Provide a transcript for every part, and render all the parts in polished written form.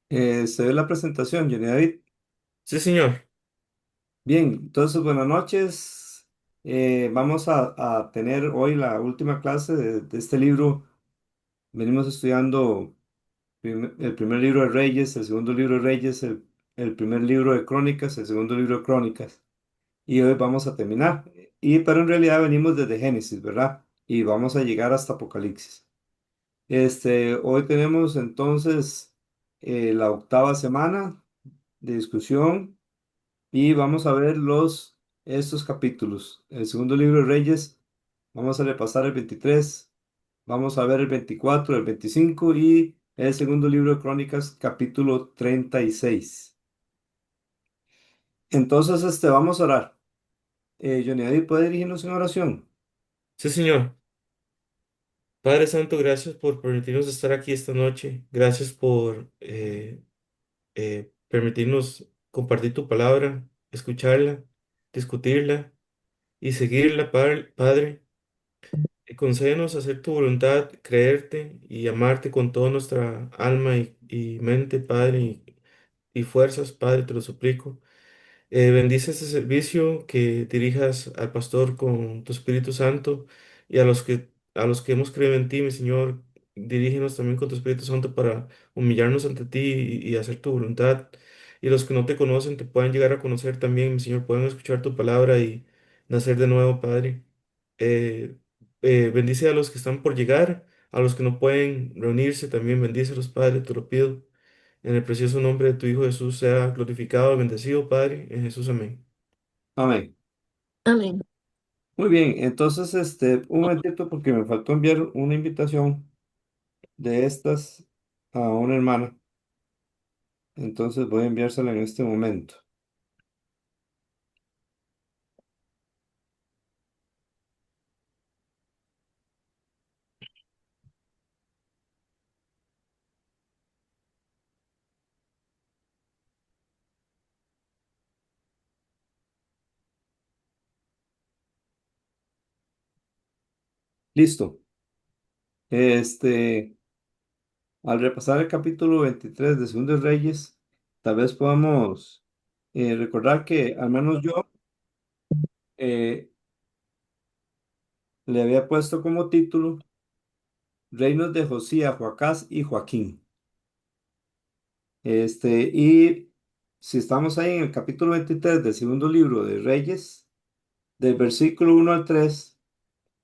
Se ve la presentación, Johnny David. Sí, señor. Bien, entonces buenas noches. Vamos a tener hoy la última clase de este libro. Venimos estudiando el primer libro de Reyes, el segundo libro de Reyes, el primer libro de Crónicas, el segundo libro de Crónicas. Y hoy vamos a terminar. Pero en realidad venimos desde Génesis, ¿verdad? Y vamos a llegar hasta Apocalipsis. Hoy tenemos entonces la octava semana de discusión. Y vamos a ver estos capítulos. El segundo libro de Reyes, vamos a repasar el 23, vamos a ver el 24, el 25 y el segundo libro de Crónicas, capítulo 36. Entonces, vamos a orar. Johnny David, ¿puede dirigirnos en oración? Sí, señor. Padre Santo, gracias por permitirnos estar aquí esta noche. Gracias por permitirnos compartir tu palabra, escucharla, discutirla y seguirla, Padre. Concédenos hacer tu voluntad, creerte y amarte con toda nuestra alma y mente, Padre, y fuerzas, Padre, te lo suplico. Bendice este servicio, que dirijas al pastor con tu Espíritu Santo y a los que hemos creído en ti, mi Señor, dirígenos también con tu Espíritu Santo para humillarnos ante ti y hacer tu voluntad. Y los que no te conocen te puedan llegar a conocer también, mi Señor, puedan escuchar tu palabra y nacer de nuevo, Padre. Eh, Bendice a los que están por llegar, a los que no pueden reunirse, también bendícelos, Padre, te lo pido. En el precioso nombre de tu Hijo Jesús sea glorificado y bendecido, Padre, en Jesús, amén. Amén. Amén. Muy bien, entonces, un momentito porque me faltó enviar una invitación de estas a una hermana. Entonces voy a enviársela en este momento. Listo. Este, Al repasar el capítulo 23 de Segundo de Reyes, tal vez podamos recordar que al menos yo eh, le había puesto como título Reinos de Josías, Joacás y Joaquín. Y si estamos ahí en el capítulo 23 del segundo libro de Reyes, del versículo 1 al 3,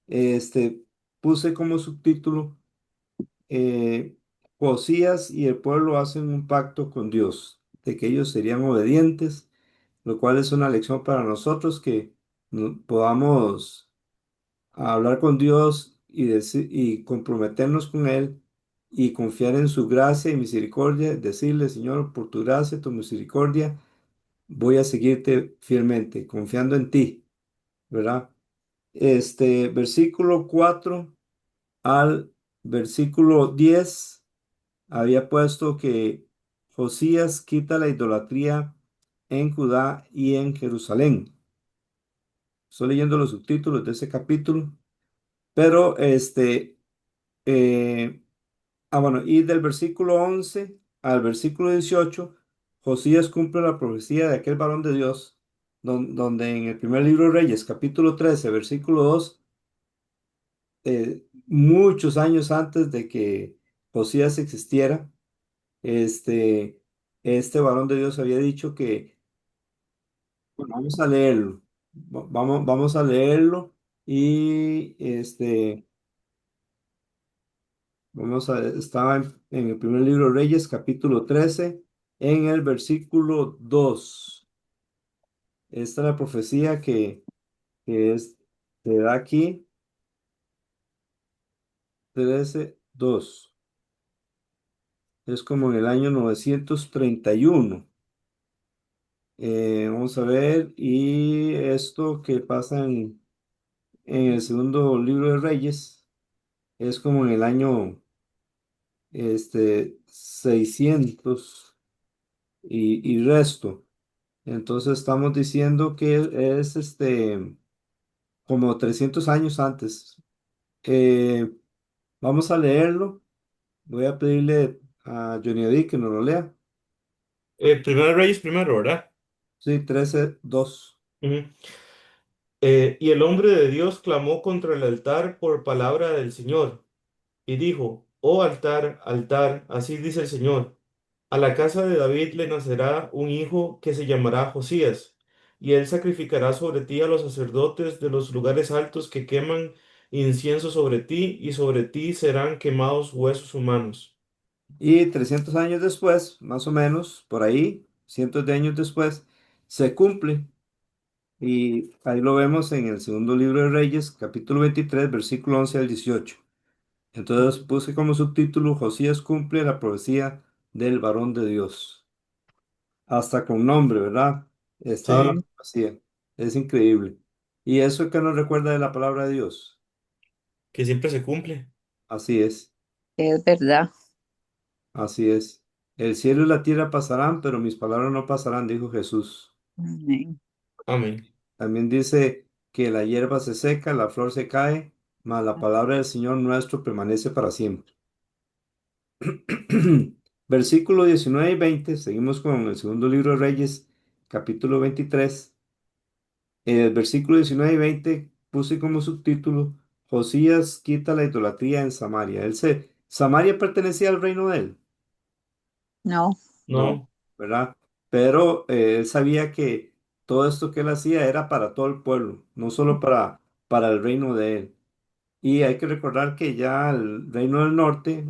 este, puse como subtítulo eh, Josías y el pueblo hacen un pacto con Dios, de que ellos serían obedientes, lo cual es una lección para nosotros que podamos hablar con Dios y comprometernos con Él y confiar en su gracia y misericordia, decirle, Señor, por tu gracia, tu misericordia, voy a seguirte fielmente, confiando en ti, ¿verdad? Versículo 4 al versículo 10 había puesto que Josías quita la idolatría en Judá y en Jerusalén. Estoy leyendo los subtítulos de ese capítulo, pero eh, bueno, y del versículo 11 al versículo 18, Josías cumple la profecía de aquel varón de Dios, donde en el primer libro de Reyes, capítulo 13 versículo 2, muchos años antes de que Josías existiera, este, este varón de Dios había dicho que, bueno, vamos a leerlo, vamos a leerlo y estaba en el primer libro de Reyes, capítulo 13 en el versículo 2. Esta es la profecía que se da aquí, 13:2. Es como en el año 931. Vamos a ver, y esto que pasa en el segundo libro de Reyes es como en el año 600 y resto. Entonces estamos diciendo que es como 300 años antes. Eh, Vamos a leerlo. Voy a pedirle a Johnny Adi que nos lo lea. Primero de Reyes primero, ¿verdad? Sí, 13:2. Ujú. Y el hombre de Dios clamó contra el altar por palabra del Señor y dijo, oh altar, altar, así dice el Señor, a la casa de David le nacerá un hijo que se llamará Josías, y él sacrificará sobre ti a los sacerdotes de los lugares altos que queman incienso sobre ti, y sobre ti serán quemados huesos humanos. Y 300 años después, más o menos, por ahí, cientos de años después, se cumple. Y ahí lo vemos en el segundo libro de Reyes, capítulo 23, versículo 11 al 18. Entonces puse como subtítulo: Josías cumple la profecía del varón de Dios. Hasta con nombre, ¿verdad? Estaba la Sí, profecía. Es increíble. ¿Y eso que nos recuerda de la palabra de Dios? que siempre se cumple. Así es, Es verdad. así es. El cielo y la tierra pasarán, pero mis palabras no pasarán, dijo Jesús. Amén. Amén. También dice que la hierba se seca, la flor se cae, mas la palabra del Señor nuestro permanece para siempre. Versículo 19 y 20, seguimos con el segundo libro de Reyes, capítulo 23. El versículo 19 y 20 puse como subtítulo: Josías quita la idolatría en Samaria. Samaria pertenecía al reino de él. No, No, No, ¿verdad? Pero él sabía que todo esto que él hacía era para todo el pueblo, no solo para el reino de él. Y hay que recordar que ya el reino del norte,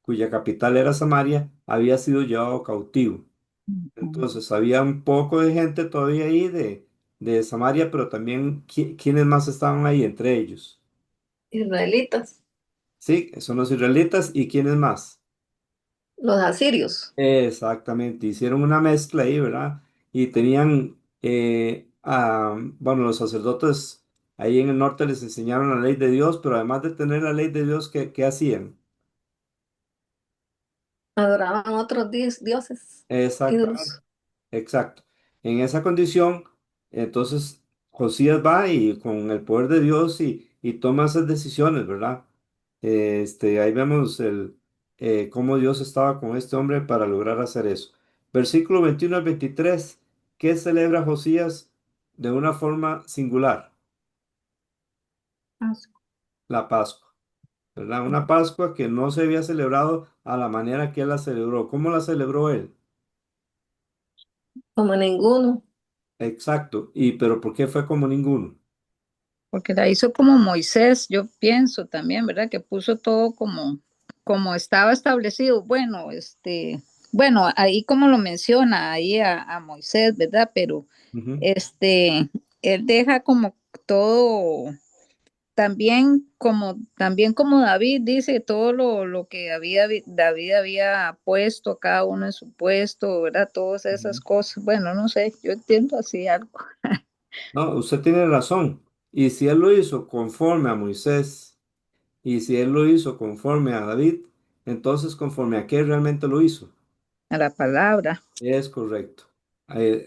cuya capital era Samaria, había sido llevado cautivo. ujú, Entonces había un poco de gente todavía ahí de Samaria, pero también quienes más estaban ahí entre ellos. Israelitas, Sí, son los israelitas y quiénes más. los asirios. Exactamente, hicieron una mezcla ahí, ¿verdad? Y tenían, bueno, los sacerdotes ahí en el norte les enseñaron la ley de Dios, pero además de tener la ley de Dios, ¿qué hacían? Adoraban otros dioses, Exactamente. ídolos. Exacto. En esa condición, entonces Josías va y con el poder de Dios y toma esas decisiones, ¿verdad? Ahí vemos cómo Dios estaba con este hombre para lograr hacer eso. Versículo 21 al 23. ¿Qué celebra Josías de una forma singular? La Pascua, ¿verdad? Una Pascua que no se había celebrado a la manera que él la celebró. ¿Cómo la celebró él? Como ninguno. Exacto. Pero ¿por qué fue como ninguno? porque la hizo como Moisés, yo pienso también, ¿verdad? Que puso todo como estaba establecido. Bueno, bueno, ahí como lo menciona ahí a Moisés, ¿verdad? Pero Ujú. este, él deja como todo, también como David dice, todo lo que David había puesto, cada uno en su puesto, ¿verdad? Todas esas Ujú. cosas. Bueno, no sé, yo entiendo así algo. No, usted tiene razón. Y si él lo hizo conforme a Moisés, y si él lo hizo conforme a David, entonces conforme a qué realmente lo hizo. A la palabra. Es correcto.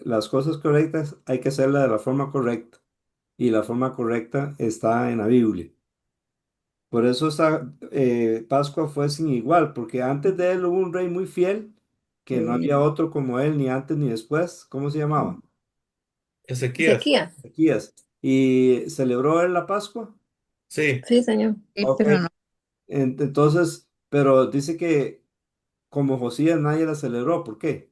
Las cosas correctas hay que hacerlas de la forma correcta. Y la forma correcta está en la Biblia. Por eso esta Pascua fue sin igual, porque antes de él hubo un rey muy fiel, que no había Sí. otro como él, ni antes ni después. ¿Cómo se llamaba? Ezequías. Ezequías. Ezequías. ¿Y celebró él la Pascua? Sí, Sí, señor. Sí, Ok. pero no. Entonces, pero dice que como Josías nadie la celebró. ¿Por qué?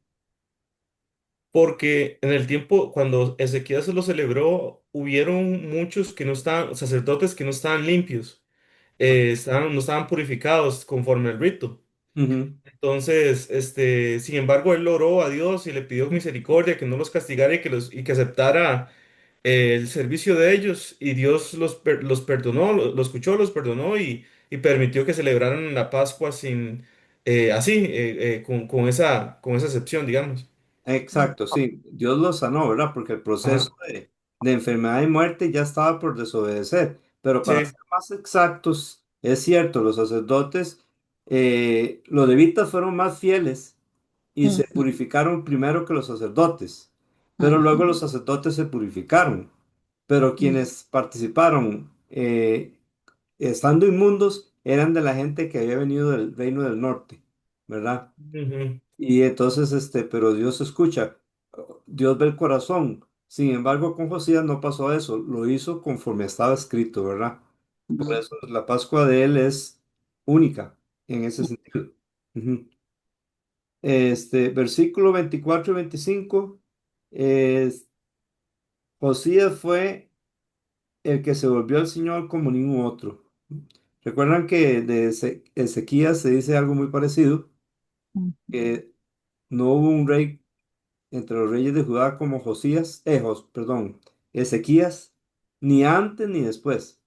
porque en el tiempo cuando Ezequías se lo celebró, hubieron muchos que no estaban, sacerdotes que no estaban limpios, no estaban purificados conforme al rito. Ujú. Entonces, sin embargo, él oró a Dios y le pidió misericordia, que no los castigara y que aceptara el servicio de ellos. Y Dios los perdonó, lo escuchó, los perdonó y permitió que celebraran la Pascua con esa excepción, digamos. Exacto, sí. Dios lo sanó, ¿verdad? Porque el proceso Ajá. de enfermedad y muerte ya estaba por desobedecer. Pero para Sí. ser más exactos, es cierto, los sacerdotes, los levitas fueron más fieles y se Ujú, purificaron primero que los sacerdotes. Pero luego ujú, los sacerdotes se purificaron. Pero ujú. quienes participaron estando inmundos eran de la gente que había venido del reino del norte, ¿verdad? Y entonces, pero Dios escucha, Dios ve el corazón. Sin embargo, con Josías no pasó eso, lo hizo conforme estaba escrito, ¿verdad? Por Ujú. eso la Pascua de él es única en ese sentido. Ujú. Versículo 24 y 25, es, Josías fue el que se volvió al Señor como ningún otro. Recuerdan que de Ezequías se dice algo muy parecido, que no hubo un rey entre los reyes de Judá como perdón, Ezequías, ni antes ni después.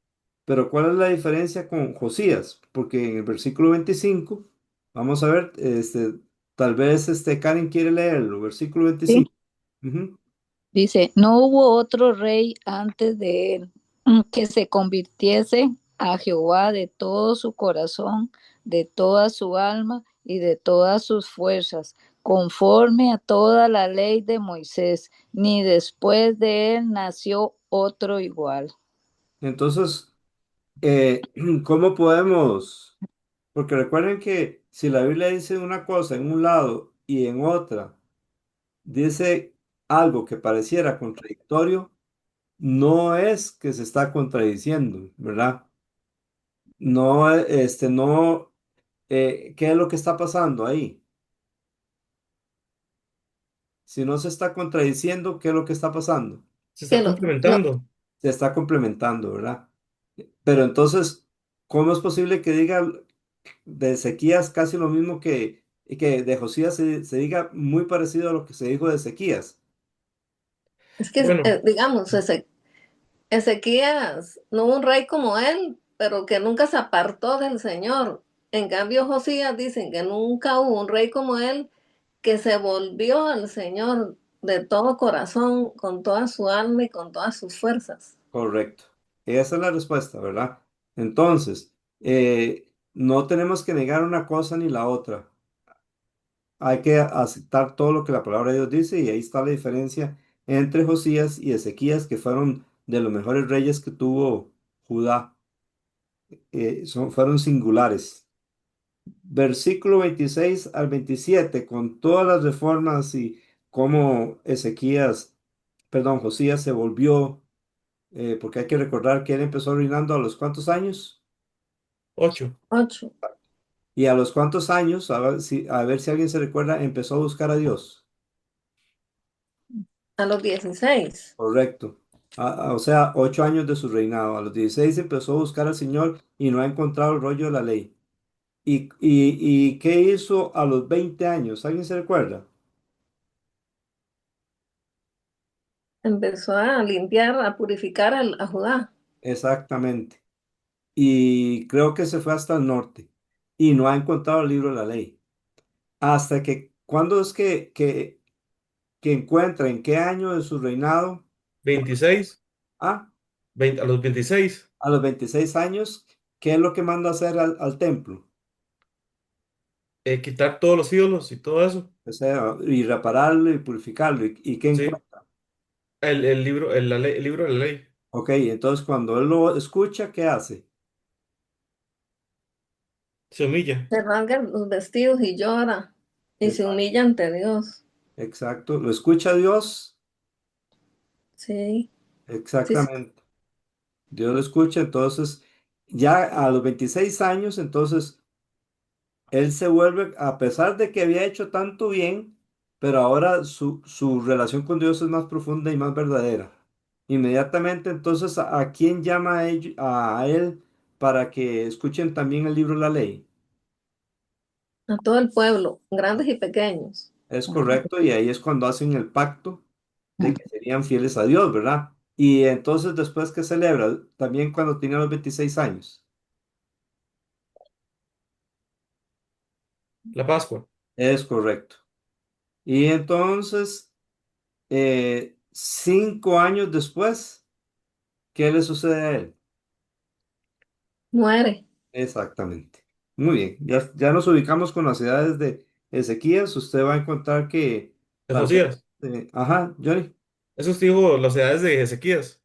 Pero ¿cuál es la diferencia con Josías? Porque en el versículo 25, vamos a ver, tal vez Karen quiere leerlo, versículo Sí. 25. Ujú. Dice, no hubo otro rey antes de él que se convirtiese a Jehová de todo su corazón, de toda su alma y de todas sus fuerzas, conforme a toda la ley de Moisés, ni después de él nació otro igual. Entonces, ¿cómo podemos? Porque recuerden que si la Biblia dice una cosa en un lado y en otra dice algo que pareciera contradictorio, no es que se está contradiciendo, ¿verdad? No, no, ¿qué es lo que está pasando ahí? Si no se está contradiciendo, ¿qué es lo que está pasando? Se está Que complementando. Se está complementando, ¿verdad? Pero entonces, ¿cómo es posible que diga de Ezequías casi lo mismo que de Josías se diga muy parecido a lo que se dijo de Ezequías? es que, Bueno, digamos, Ezequías no hubo un rey como él, pero que nunca se apartó del Señor. En cambio, Josías dicen que nunca hubo un rey como él que se volvió al Señor de todo corazón, con toda su alma y con todas sus fuerzas. Correcto. Esa es la respuesta, ¿verdad? Entonces, no tenemos que negar una cosa ni la otra. Hay que aceptar todo lo que la palabra de Dios dice y ahí está la diferencia entre Josías y Ezequías, que fueron de los mejores reyes que tuvo Judá. Fueron singulares. Versículo 26 al 27, con todas las reformas y cómo Josías se volvió, porque hay que recordar que él empezó reinando a los cuántos años. 8. 8, Y a los cuántos años, a ver si alguien se recuerda, empezó a buscar a Dios. a los 16. Correcto. O sea, 8 años de su reinado. A los 16 empezó a buscar al Señor y no ha encontrado el rollo de la ley. ¿Y qué hizo a los 20 años? ¿Alguien se recuerda? Empezó a limpiar, a purificar a Judá. Exactamente. Y creo que se fue hasta el norte y no ha encontrado el libro de la ley. Hasta ¿cuándo es que encuentra, en qué año de su reinado? 26, Ah, 20 a los 26, a los 26 años, ¿qué es lo que manda hacer al templo? quitar todos los ídolos y todo eso. O sea, y repararlo y purificarlo. ¿Y qué Sí, encuentra? el libro de la ley. Ok, entonces cuando él lo escucha, ¿qué hace? Se humilla. Se rasga los vestidos y llora y se Exacto, humilla ante Dios. exacto. Lo escucha Dios, Sí, sí, sí. exactamente. Dios lo escucha, entonces ya a los 26 años, entonces él se vuelve, a pesar de que había hecho tanto bien, pero ahora su relación con Dios es más profunda y más verdadera. Inmediatamente, entonces, ¿a quién llama a él para que escuchen también el libro de la ley? A todo el pueblo, grandes y pequeños. Es Ujú. correcto, y ahí es cuando hacen el pacto de que serían fieles a Dios, ¿verdad? Y entonces, después que celebra, también cuando tenía los 26 años. La Pascua. Es correcto. Y entonces, 5 años después, ¿qué le sucede a él? Muere. Exactamente. Muy bien, ya nos ubicamos con las edades de Ezequías. Usted va a encontrar que De tal vez, Josías. ajá, Johnny. Eso es, digo, las edades de Ezequías.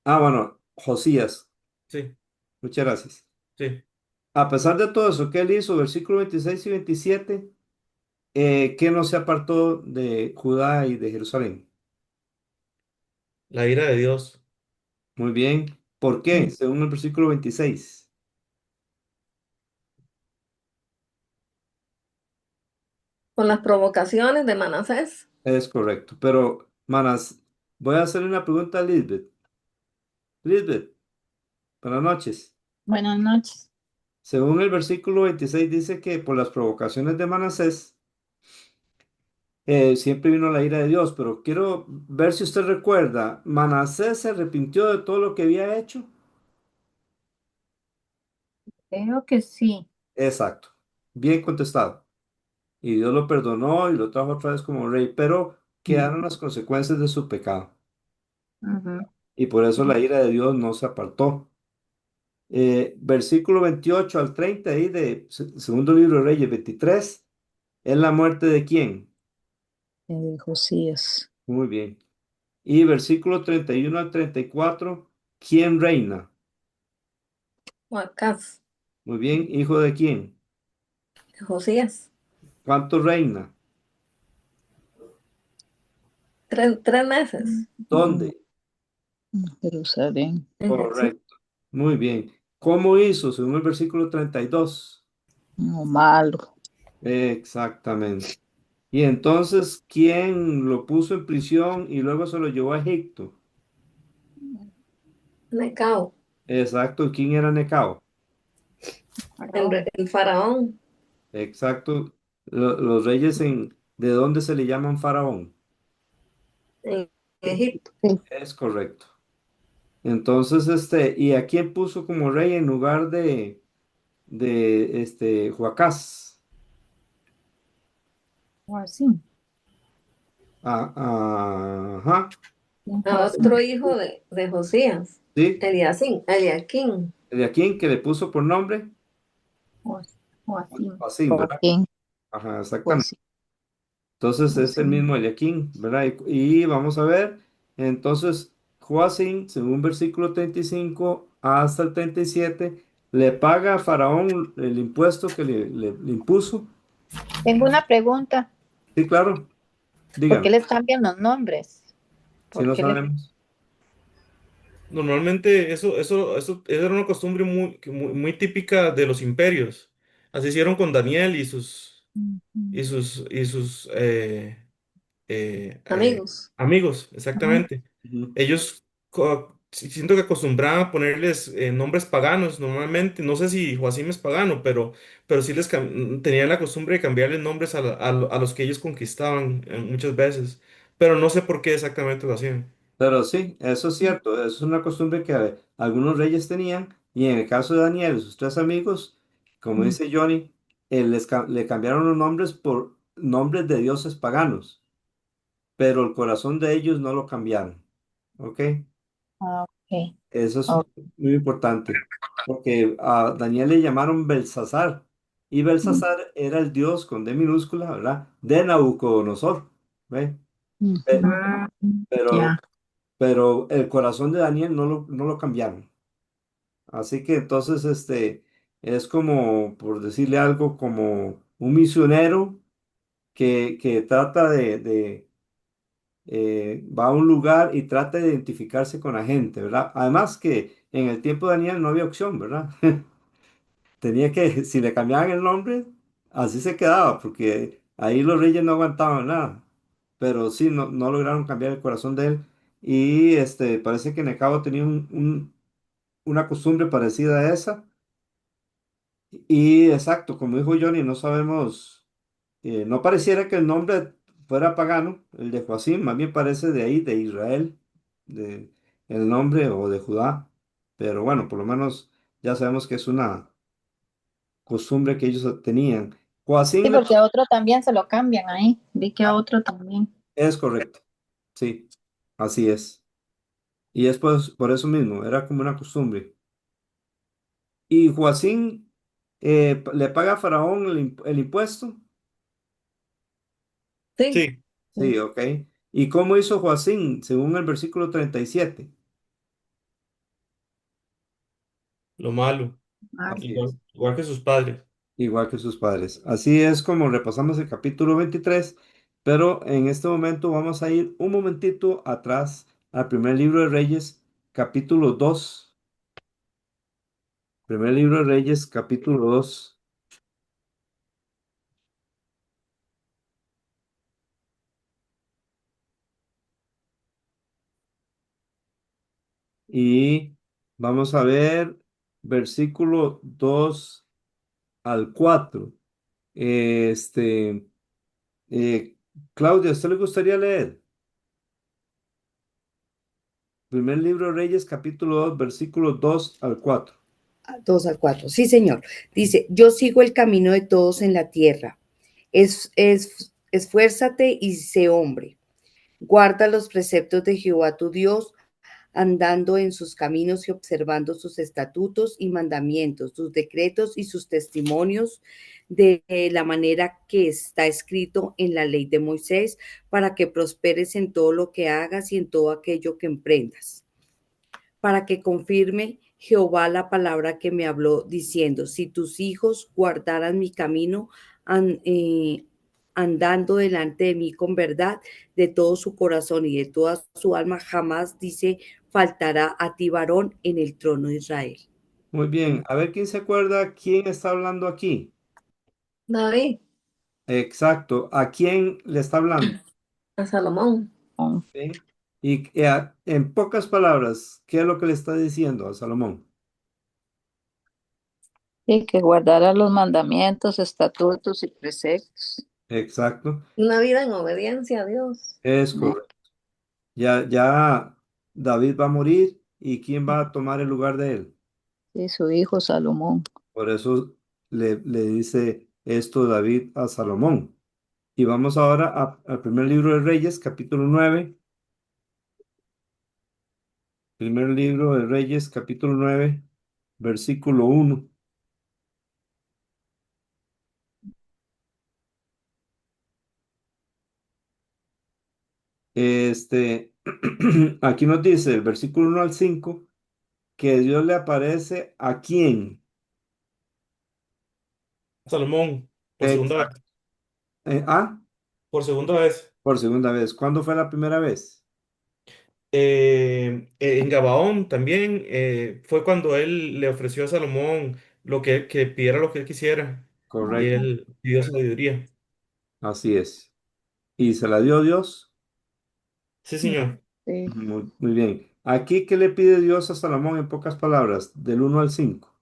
Ah, bueno, Josías. Sí, Muchas gracias. sí. A pesar de todo eso que él hizo, versículo 26 y 27, ¿Qué no se apartó de Judá y de Jerusalén? La ira de Dios. Muy bien. ¿Por qué? Según el versículo 26. Con las provocaciones de Manasés. Es correcto. Pero, manas, voy a hacerle una pregunta a Lisbeth. Lisbeth, buenas noches. Buenas noches. Según el versículo 26 dice que por las provocaciones de Manasés siempre vino la ira de Dios, pero quiero ver si usted recuerda, Manasés se arrepintió de todo lo que había hecho. Creo que sí. Exacto, bien contestado. Y Dios lo perdonó y lo trajo otra vez como rey, pero quedaron las consecuencias de su pecado. Ujú. Y por eso la ira de Dios no se apartó. Versículo 28 al 30 ahí de segundo libro de Reyes 23, ¿es la muerte de quién? De Josías. Muy bien. Y versículo 31 al 34, ¿quién reina? Joacás, Muy bien, ¿hijo de quién? Josías. ¿Cuánto reina? 3 meses. Mm, ¿Dónde? Jerusalén. Sí. Correcto. Muy bien. ¿Cómo hizo? Según el versículo 32. No, malo. Exactamente. Y entonces, ¿quién lo puso en prisión y luego se lo llevó a Egipto? Necao, Exacto. ¿Quién era Necao? Faraón. el faraón Exacto. Los reyes ¿de dónde se le llaman faraón? en Egipto. Sí. Es correcto. Entonces, ¿y a quién puso como rey en lugar de Joacás? O así. Ajá, A otro hijo de Josías, sí. Eliaquín. ¿De a quién que le puso por nombre? O así. Así, ¿verdad? Joaquín. Ajá, O exactamente. así. Entonces O es el así. mismo Eliaquín, ¿verdad? Y vamos a ver, entonces Joacim, según versículo 35 hasta el 37 le paga a Faraón el impuesto que le impuso. Tengo una pregunta. Sí, claro, ¿Por dígame, qué les cambian los nombres? si ¿Por no qué les... sabemos. Normalmente eso era una costumbre muy típica de los imperios. Así hicieron con Daniel Ujú. y sus Amigos. amigos, Ah, exactamente. Ujú. Ellos siento que acostumbraban a ponerles nombres paganos normalmente. No sé si Joacim es pagano, pero sí tenían la costumbre de cambiarles nombres a los que ellos conquistaban muchas veces. Pero no sé por qué exactamente lo hacían. Pero sí, eso es cierto, eso es una costumbre que algunos reyes tenían, y en el caso de Daniel y sus tres amigos, como mm, dice Johnny, le cambiaron los nombres por nombres de dioses paganos, pero el corazón de ellos no lo cambiaron, ¿ok? ok. Eso es Ok. muy importante, porque a Daniel le llamaron Belsasar, y Belsasar era el dios con D minúscula, ¿verdad? De Nabucodonosor, ¿ve? Ujú. Pe- Ya. Pero, pero el corazón de Daniel no lo cambiaron. Así que entonces, es como, por decirle algo, como un misionero que trata va a un lugar y trata de identificarse con la gente, ¿verdad? Además que en el tiempo de Daniel no había opción, ¿verdad? Tenía que, si le cambiaban el nombre, así se quedaba, porque ahí los reyes no aguantaban nada. Pero sí, no lograron cambiar el corazón de él. Y parece que Necao tenía una costumbre parecida a esa. Y exacto, como dijo Johnny, no sabemos, no pareciera que el nombre fuera pagano, el de Joacim, más bien parece de ahí, de Israel, de el nombre o de Judá, pero bueno, por lo menos ya sabemos que es una costumbre que ellos tenían. Sí, Joacim porque a otro también se lo cambian ahí. Vi que a otro también. es correcto, sí, así es. Y es por eso mismo, era como una costumbre. Y Joacim le paga a Faraón el impuesto. Sí, Sí, Sí, ok. ¿Y cómo hizo Joacín, según el versículo 37? lo malo, Mal. Así es. igual que sus padres. igual que sus padres. Así es como repasamos el capítulo 23, pero en este momento vamos a ir un momentito atrás al primer libro de Reyes, capítulo 2. Primer libro de Reyes, capítulo 2. Y vamos a ver versículo 2 al 4. Este, eh, Claudia, ¿a usted le gustaría leer? Primer libro de Reyes, capítulo 2, versículos 2 al 4. 2 al 4. Sí, señor. Dice, yo sigo el camino de todos en la tierra. Esfuérzate y sé hombre. Guarda los preceptos de Jehová tu Dios, andando en sus caminos y observando sus estatutos y mandamientos, sus decretos y sus testimonios, de la manera que está escrito en la ley de Moisés, para que prosperes en todo lo que hagas y en todo aquello que emprendas, para que confirme Jehová la palabra que me habló, diciendo, si tus hijos guardaran mi camino, an- eh, andando delante de mí con verdad de todo su corazón y de toda su alma, jamás, dice, faltará a ti varón en el trono de Israel. Muy bien, a ver quién se acuerda quién está hablando aquí. David, Exacto, ¿a quién le está hablando? a Salomón. ¿Sí? Y en pocas palabras, ¿qué es lo que le está diciendo a Salomón? Y que guardara los mandamientos, estatutos y preceptos. Exacto, Una vida en obediencia a Dios. es correcto. Ya David va a morir y ¿quién va a tomar el lugar de él? Y su hijo Salomón. Por eso le dice esto David a Salomón. Y vamos ahora al primer libro de Reyes, capítulo 9. Primer libro de Reyes, capítulo 9, versículo 1. Este, aquí nos dice el versículo 1 al 5 que Dios le aparece a quién. Salomón, por segunda vez. Exacto. Ah, Por segunda vez. por segunda vez. ¿Cuándo fue la primera vez? En Gabaón también fue cuando él le ofreció a Salomón que pidiera lo que él quisiera y Correcto, él pidió sabiduría. así es. ¿Y se la dio Dios? Sí, señor. Sí. Muy bien. Aquí, ¿qué le pide Dios a Salomón en pocas palabras? Del 1 al 5.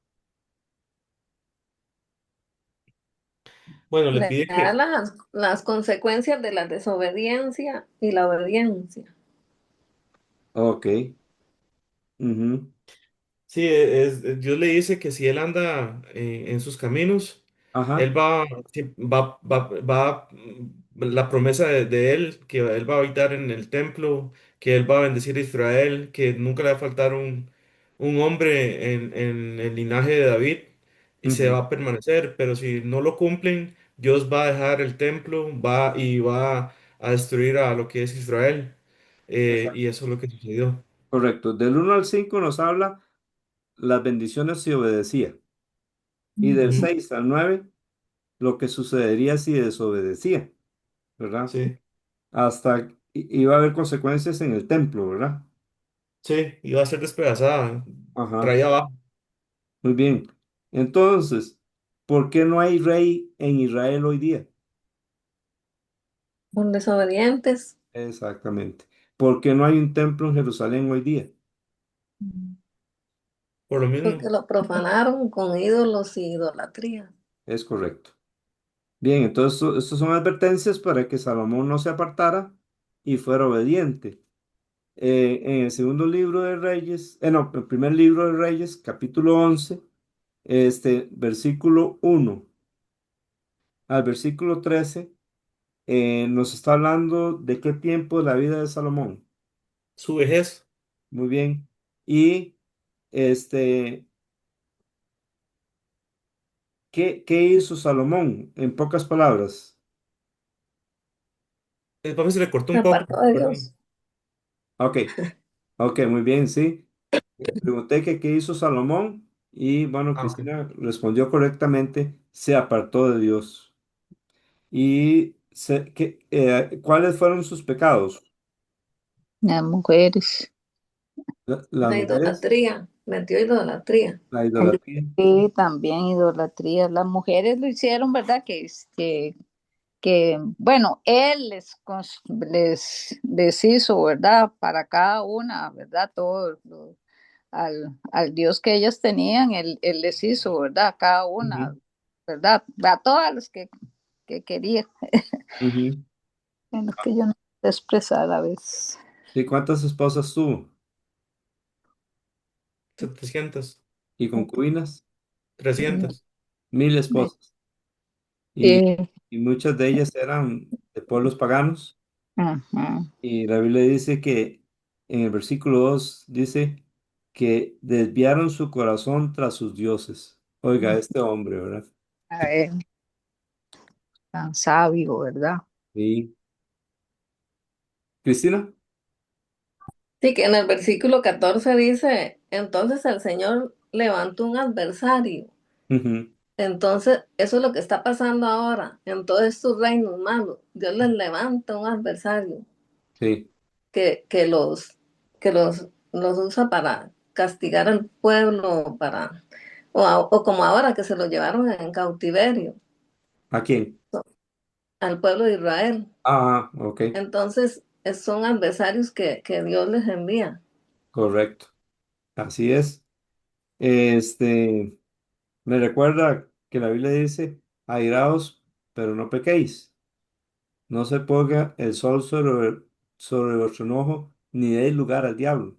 Bueno, le Le pide da que, las consecuencias de la desobediencia y la obediencia. Ok. Ujú. sí, Dios le dice que si él anda en sus caminos, Ajá. él la promesa de él, que él va a habitar en el templo, que él va a bendecir a Israel, que nunca le va a faltar un hombre en el linaje de David y se Ujú. va a permanecer, pero si no lo cumplen, Dios va a dejar el templo, va a destruir a lo que es Israel. Y Exacto. eso es lo que sucedió. Correcto. Del 1 al 5 nos habla las bendiciones si obedecía. Y del Ujú. 6 al 9 lo que sucedería si desobedecía, ¿verdad? Sí. Hasta iba a haber consecuencias en el templo, ¿verdad? Sí, iba a ser despedazada, Ajá. traída abajo. Muy bien. Entonces, ¿por qué no hay rey en Israel hoy día? Son desobedientes Exactamente. ¿Por qué no hay un templo en Jerusalén hoy día? Por lo porque mismo, lo profanaron con ídolos y idolatría. Es correcto. Bien, entonces estas son advertencias para que Salomón no se apartara y fuera obediente. En el segundo libro de Reyes, no, el primer libro de Reyes, capítulo 11, versículo 1 al versículo 13, nos está hablando de qué tiempo de la vida de Salomón. su vejez. Muy bien. Y este, ¿qué hizo Salomón? En pocas palabras. El papá se le cortó Se un poco, apartó de Dios. Perdón. Ok, ok, muy bien, sí. Le pregunté que qué hizo Salomón Y bueno, Ah, ok. Cristina respondió correctamente, se apartó de Dios. ¿Y cuáles fueron sus pecados? Las mujeres. Las La mujeres, idolatría, metió idolatría. la idolatría. Sí, también idolatría. Las mujeres lo hicieron, ¿verdad? Que bueno, él les hizo, ¿verdad? Para cada una, ¿verdad? Al Dios que ellas tenían, él les hizo, ¿verdad? Cada una, Ujú, ¿verdad? A todas las que quería, ujú. en lo que yo no sé expresar a veces. ¿Y cuántas esposas tuvo? 700, ¿Y concubinas? 300. 1000 esposas. Y, Sí, y muchas de ellas eran de pueblos paganos. ajá, Y la Biblia dice que en el versículo 2 dice que desviaron su corazón tras sus dioses. Oiga, este hombre, ¿verdad? a ver, tan sabio, ¿verdad? Sí. Cristina. Sí, que en el versículo 14 dice, entonces el Señor levantó un adversario. Ujú, Entonces, eso es lo que está pasando ahora en todos estos reinos malos. Dios les levanta un adversario sí, que, que los, los usa para castigar al pueblo, o como ahora que se lo llevaron en cautiverio ¿a quién? al pueblo de Israel. Ah, ok, Entonces, son adversarios que Dios les envía. correcto. Así es. Este, me recuerda que la Biblia dice, airaos, pero no pequéis. No se ponga el sol sobre vuestro enojo, ni deis lugar al diablo.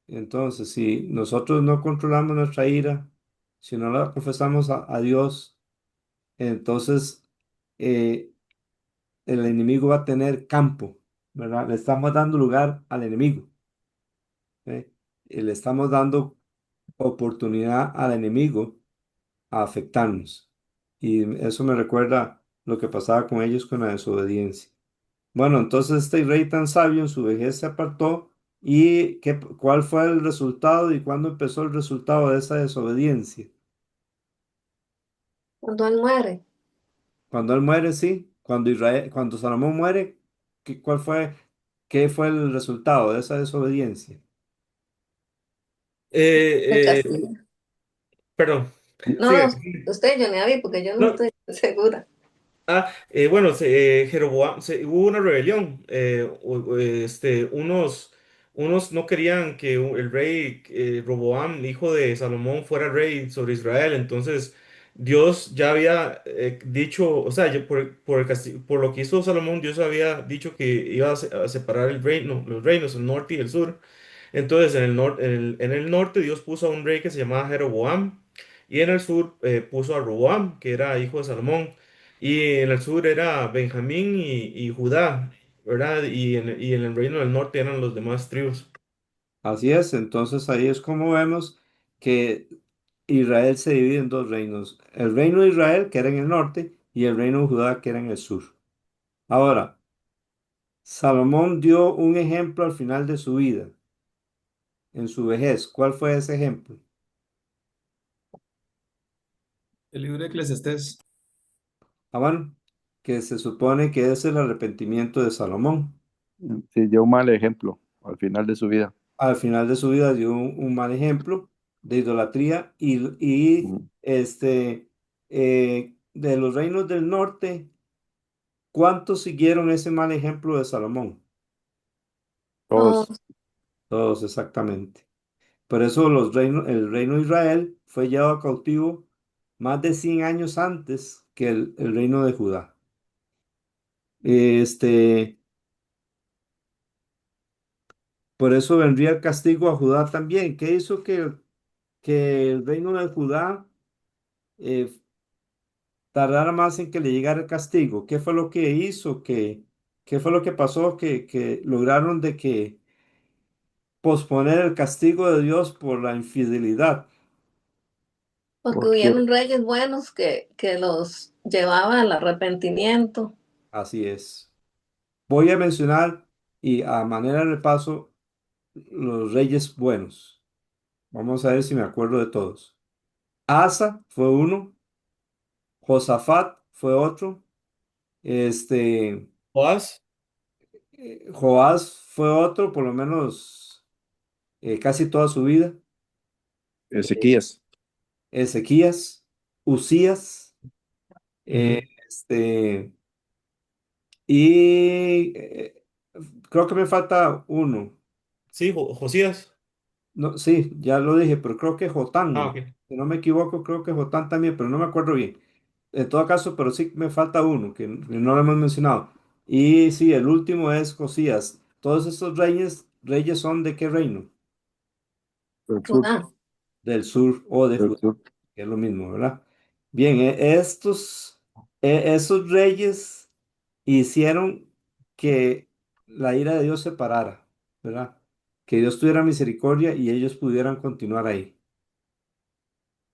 Entonces, si nosotros no controlamos nuestra ira, si no la confesamos a Dios, entonces eh, el enemigo va a tener campo, ¿verdad? Le estamos dando lugar al enemigo, ¿eh? Y le estamos dando oportunidad al enemigo a afectarnos. Y eso me recuerda lo que pasaba con ellos con la desobediencia. Bueno, entonces este rey tan sabio en su vejez se apartó. ¿Y cuál fue el resultado y cuándo empezó el resultado de esa desobediencia? Cuando Él muere. Cuando él muere, sí. Cuando Salomón muere, qué fue el resultado de esa desobediencia? El Eh, castigo. Perdón. No, Sigue. no, usted, Johnny, porque yo no No, estoy segura. bueno, Jeroboam, hubo una rebelión. Unos no querían que el rey Roboam, hijo de Salomón, fuera rey sobre Israel. Entonces, Dios ya había dicho, o sea, por por lo que hizo Salomón, Dios había dicho que iba a separar el reino, los reinos, el norte y el sur. Entonces, en el norte Dios puso a un rey que se llamaba Jeroboam y en el sur puso a Roboam, que era hijo de Salomón. Y en el sur era Benjamín y Judá, ¿verdad? Y en el reino del norte eran los demás tribus. Así es, entonces ahí es como vemos que Israel se divide en dos reinos. El reino de Israel, que era en el norte, y el reino de Judá, que era en el sur. Ahora, Salomón dio un ejemplo al final de su vida, en su vejez. ¿Cuál fue ese ejemplo? El libro de Eclesiastés. Ah, bueno, que se supone que es el arrepentimiento de Salomón. Sí, dio un mal ejemplo al final de su vida. Al final de su vida dio un mal ejemplo de idolatría y Ujú. de los reinos del norte, ¿cuántos siguieron ese mal ejemplo de Salomón? Oh, Todos. Todos exactamente. Por eso el reino de Israel fue llevado cautivo más de 100 años antes que el reino de Judá. Este, por eso vendría el castigo a Judá también. ¿Qué hizo que el reino de Judá eh, tardara más en que le llegara el castigo? ¿Qué fue lo que hizo? ¿Qué fue lo que pasó? Que lograron de que posponer el castigo de Dios por la infidelidad. porque Porque, hubieron reyes buenos que los llevaba al arrepentimiento. Así es. Voy a mencionar y a manera de repaso los reyes buenos. Vamos a ver si me acuerdo de todos. Asa fue uno, Josafat fue otro, este, Joás, Joás fue otro, por lo menos casi toda su vida. Ezequías. Ezequías, Usías, eh, ujú. este, y creo que me falta uno. Sí, Josías. No, sí, ya lo dije, pero creo que Ah, Jotán, ok. si no me equivoco, creo que Jotán también, pero no me acuerdo bien. En todo caso, pero sí me falta uno que no lo hemos mencionado. Y sí, el último es Josías. Todos estos reyes son ¿de qué reino? Del sur. Judá. Del sur o de Del Judá, sur. que es lo mismo, ¿verdad? Bien, esos reyes hicieron que la ira de Dios se parara, ¿verdad? Que Dios tuviera misericordia y ellos pudieran continuar ahí.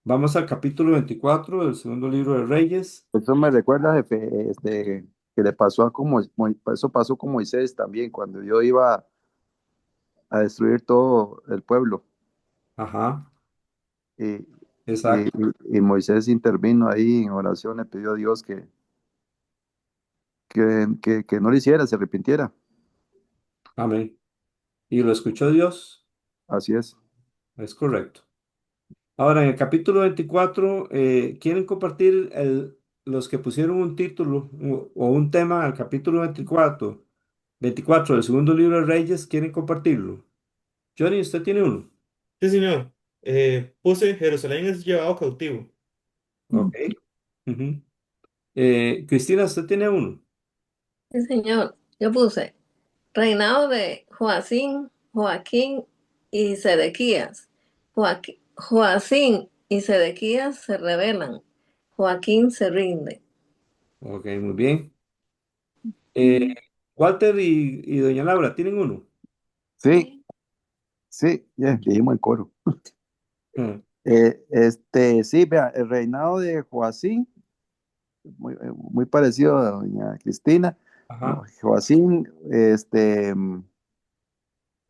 Vamos al capítulo 24 del segundo libro de Reyes. Eso me recuerda, jefe, que le pasó eso pasó con Moisés también, cuando yo iba a destruir todo el pueblo. Ajá, Y, y, exacto. y Moisés intervino ahí en oración, le pidió a Dios que no lo hiciera, se arrepintiera. Amén. ¿Y lo escuchó Dios? Así es. Es correcto. Ahora, en el capítulo 24, ¿quieren compartir los que pusieron un título o un tema al capítulo 24 del segundo libro de Reyes? ¿Quieren compartirlo? Johnny, ¿usted tiene uno? Sí, señor. Puse Jerusalén es llevado cautivo. Ok. Ujú. Cristina, ¿usted tiene uno? Sí, señor. Yo puse reinado de Joacín, Joaquín y Sedequías. Joacín y Sedequías se rebelan. Joaquín se rinde. Ok, muy bien. Eh, Walter y doña Laura, ¿tienen uno? Sí, sí, ya, dijimos en coro. Mm, Sí, vea, el reinado de Joacín, muy parecido a doña Cristina. ajá, Joacín,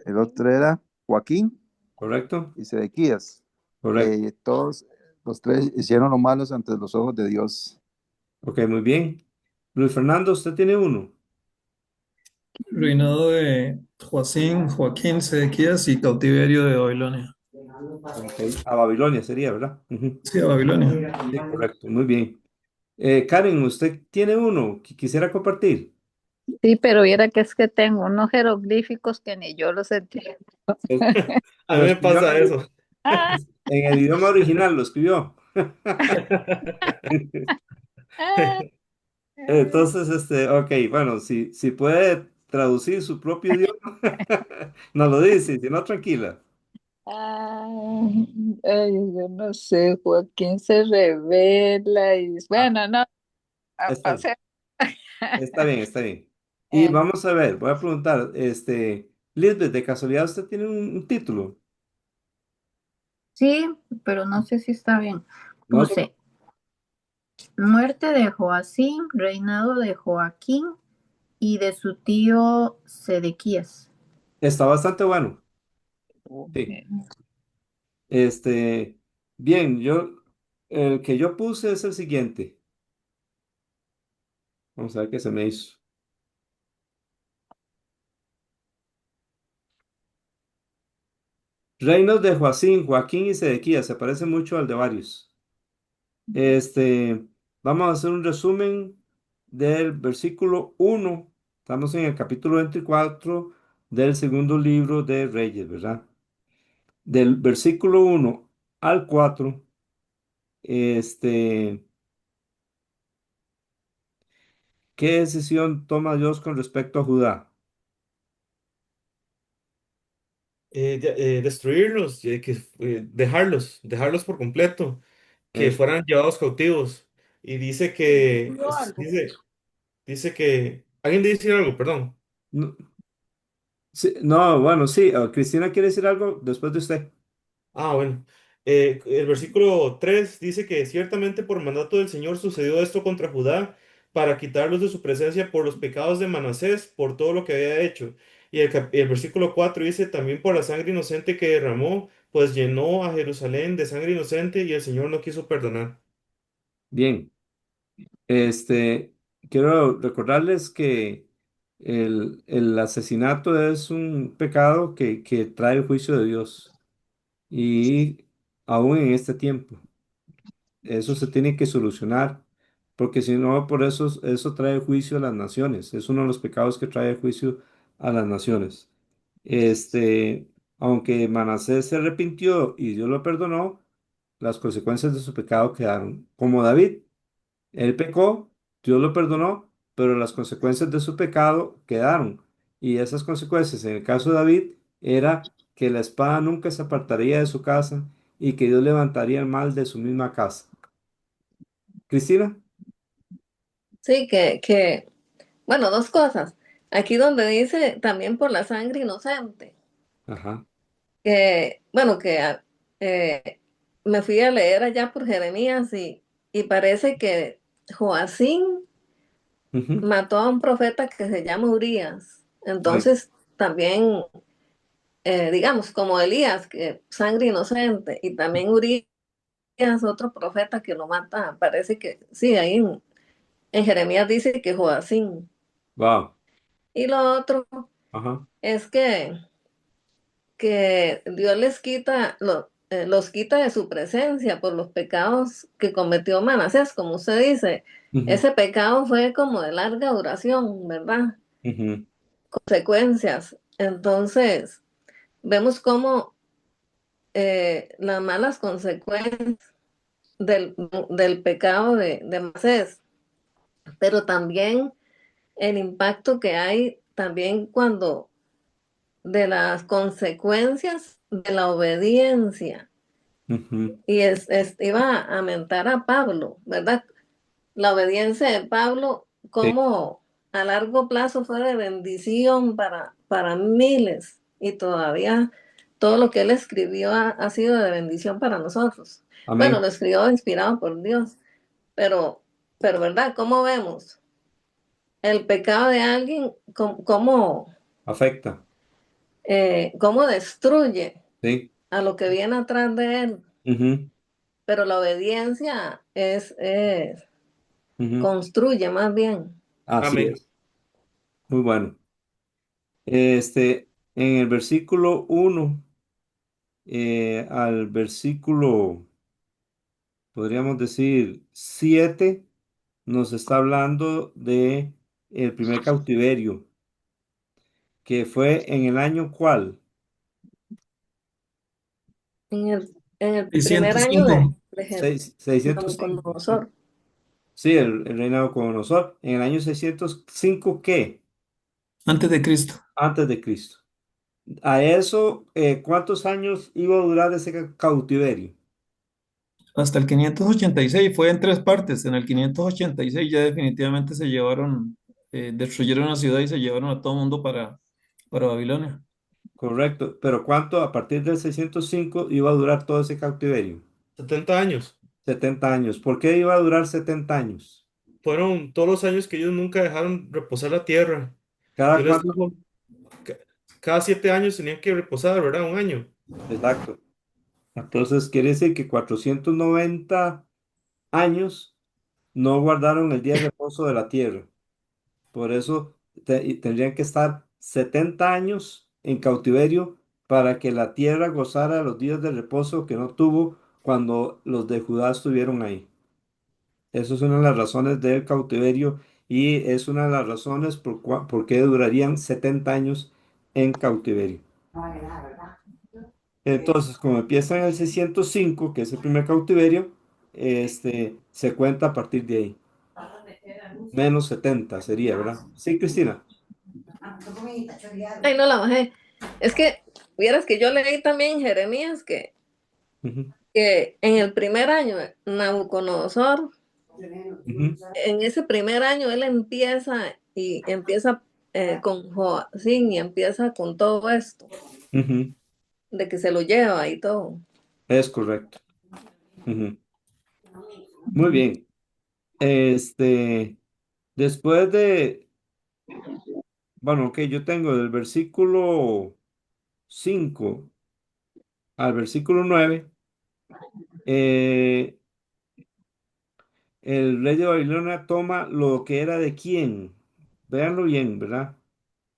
el otro era Joaquín correcto, y Sedequías. correcto. Todos los tres hicieron lo malos ante los ojos de Dios. Ok, muy bien. Luis Fernando, ¿usted tiene uno? Reinado de Joacín, Joaquín, Sedequías y cautiverio de Babilonia. Ok, a Babilonia sería, ¿verdad? Ujú. Sí, a Babilonia. Sí, correcto, muy bien. Karen, ¿usted tiene uno que quisiera compartir? Sí, pero viera que es que tengo unos jeroglíficos que ni yo los entiendo. Eh, A Lo mí me escribió pasa eso. Ah, en el idioma original, lo escribió. ah, ah, Entonces, ok, bueno, si puede traducir su propio idioma, nos lo dice, si no, tranquila. ay, yo no sé, Joaquín se revela y Ah, bueno, no, está o bien, sea, está bien, está bien. Y eh, vamos a ver, voy a preguntar, Lisbeth, ¿de casualidad usted tiene un título? Sí, pero no sé si está bien. No, Puse muerte de Joacín, reinado de Joaquín y de su tío Sedequías. está bastante bueno. Sí. Este, bien, el que yo puse es el siguiente. Vamos a ver qué se me hizo. Reinos de Joaquín y Sedequías, se parece mucho al de varios. Este, Vamos a hacer un resumen del versículo 1. Estamos en el capítulo 24 del segundo libro de Reyes, ¿verdad? Del versículo 1 al 4, este, ¿qué decisión toma Dios con respecto a Judá? Destruirlos, dejarlos por completo, que Es- fueran llevados cautivos. Y dice que, ¿alguien dice algo? Perdón. no, sí, no, bueno, sí, Cristina quiere decir algo después de usted. Ah, bueno. El versículo 3 dice que ciertamente por mandato del Señor sucedió esto contra Judá para quitarlos de su presencia por los pecados de Manasés, por todo lo que había hecho. Y el versículo 4 dice también por la sangre inocente que derramó, pues llenó a Jerusalén de sangre inocente y el Señor no quiso perdonar. Bien, este, quiero recordarles que el asesinato es un pecado que trae el juicio de Dios y aún en este tiempo. Eso se tiene que solucionar, porque si no, por eso trae juicio a las naciones. Es uno de los pecados que trae juicio a las naciones. Este, aunque Manasés se arrepintió y Dios lo perdonó, las consecuencias de su pecado quedaron. Como David, él pecó, Dios lo perdonó, pero las consecuencias de su pecado quedaron. Y esas consecuencias, en el caso de David, era que la espada nunca se apartaría de su casa y que Dios levantaría el mal de su misma casa. Cristina. Sí, bueno, dos cosas. Aquí donde dice también por la sangre inocente, Ajá. que, bueno, eh, me fui a leer allá por Jeremías y parece que Joacín Ujú. mató a un profeta que se llama Urías. Correcto. Entonces, también, digamos, como Elías, que sangre inocente, y también Urías, otro profeta que lo mata, parece que, sí, ahí en Jeremías dice que Joacín. Wow. Y lo otro Ajá. es que Dios los quita de su presencia por los pecados que cometió Manasés, como usted dice. Ujú. Ese pecado fue como de larga duración, ¿verdad? Ujú. Consecuencias. Entonces, vemos cómo las malas consecuencias del, del pecado de Manasés, pero también el impacto que hay también cuando de las consecuencias de la obediencia. Ujú. Y iba a mentar a Pablo, ¿verdad? La obediencia de Pablo, Sí. como a largo plazo fue de bendición para miles y todavía todo lo que él escribió ha sido de bendición para nosotros. Bueno, Amén. lo escribió inspirado por Dios, pero, pero ¿verdad? ¿Cómo vemos el pecado de alguien? Afecta. Cómo destruye Sí. a lo que viene atrás de él? Ujú. Pero la obediencia Ujú. construye más bien. Así Amén. es. Muy bueno. En el versículo 1 al versículo, podríamos decir 7, nos está hablando de el primer cautiverio, que fue en el año cuál. En el primer año 605 605. Nabucodonosor. Sí, el reinado con Nabucodonosor. En el año 605, ¿qué? antes de Cristo, Antes de Cristo. A eso, ¿cuántos años iba a durar ese cautiverio? hasta el 586 fue en tres partes. En el 586 ya definitivamente se llevaron, destruyeron la ciudad y se llevaron a todo el mundo para Babilonia. Correcto. Pero ¿cuánto a partir del 605 iba a durar todo ese cautiverio? 70 años. 70 años. ¿Por qué iba a durar 70 años? Fueron todos los años que ellos nunca dejaron reposar la tierra. ¿Cada Dios les cuánto? dijo, ca- cada 7 años tenían que reposar, ¿verdad? Un año. Exacto. Entonces quiere decir que 490 años no guardaron el día de reposo de la tierra. Por eso y tendrían que estar 70 años en cautiverio para que la tierra gozara de los días de reposo que no tuvo cuando los de Judá estuvieron ahí. Eso es una de las razones del cautiverio y es una de las razones por qué durarían 70 años en cautiverio. Entonces, como empieza en el 605, que es el primer cautiverio, se cuenta a partir de ahí. Menos 70 sería, ¿verdad? Sí, Cristina. Ay, no la bajé. Es que, vieras que yo leí también en Jeremías Ujú. que en el primer año, Nabucodonosor, Ujú. en ese primer año él empieza con Joacín y empieza con todo esto, Ujú. de que se lo lleva y todo. Es correcto. Ujú. Muy bien. Este, después de, bueno, ok, yo tengo del versículo 5 al versículo 9, eh, el rey de Babilonia toma lo que era de quién. Véanlo bien, ¿verdad?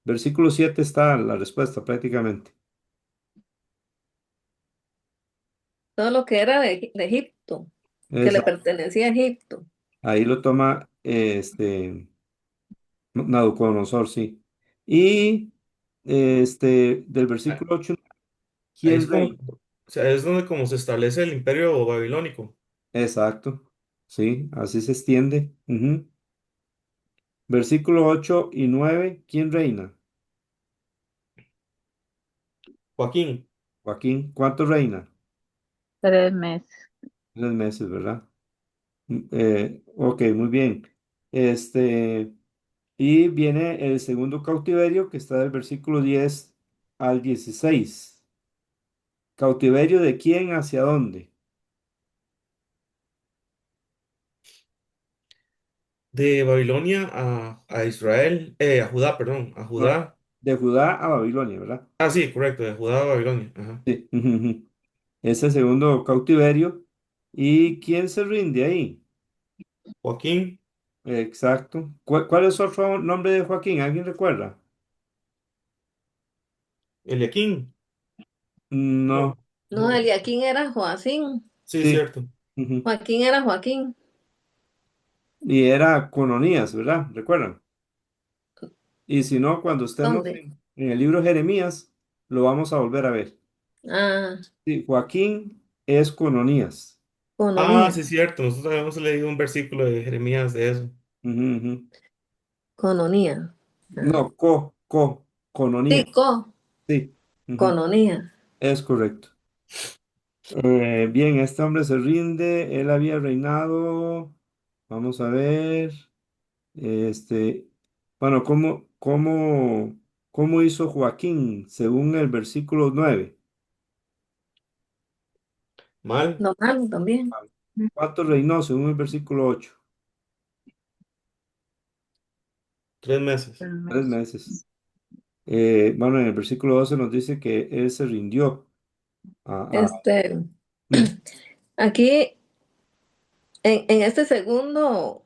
Versículo 7 está la respuesta prácticamente. Todo lo que era de Egipto, que le pertenecía a Egipto. Ahí lo toma Nabucodonosor, sí. Y del Ah, versículo 8, ahí ¿quién es como, reina? o sea, es donde como se establece el imperio babilónico. Exacto, sí, así se extiende. Ujú. Versículo 8 y 9, ¿quién reina? Joaquín, Joaquín, ¿cuánto reina? 3 meses. 3 meses, ¿verdad? Ok, muy bien. Este, y viene el segundo cautiverio que está del versículo 10 al 16. ¿Cautiverio de quién hacia dónde? de Babilonia a Israel, a Judá, perdón, a No, Judá. de Judá a Babilonia, ¿verdad? Ah, sí, correcto, de Judá a Babilonia. Ajá. Sí. Ujú, ujú. Es el segundo cautiverio. ¿Y quién se rinde ahí? Joaquín, Exacto. ¿Cuál es otro nombre de Joaquín? ¿Alguien recuerda? Eliaquín. No. No, No, no. Eliaquín era Joacín. Sí, Sí. cierto. Ujú. Joaquín era Joaquín. Y era Cononías, ¿verdad? ¿Recuerdan? Y si no, cuando estemos ¿Dónde? en el libro de Jeremías, lo vamos a volver a ver. Ah, Sí, Joaquín es Cononías. Ah, Cononía. sí, cierto. Nosotros habíamos leído un versículo de Jeremías de eso. Ujú, ujú. Cononía. Ah, No, Cononías. sí, Sí, ujú, Cononía. es correcto. Bien, este hombre se rinde. Él había reinado. Vamos a ver. Este, bueno, ¿cómo hizo Joaquín según el versículo 9? Mal, Lo malo también. ¿Cuánto reinó según el versículo 8? 3 meses. 3 meses. Bueno, en el versículo 12 nos dice que él se rindió Este, mm, aquí, en este segundo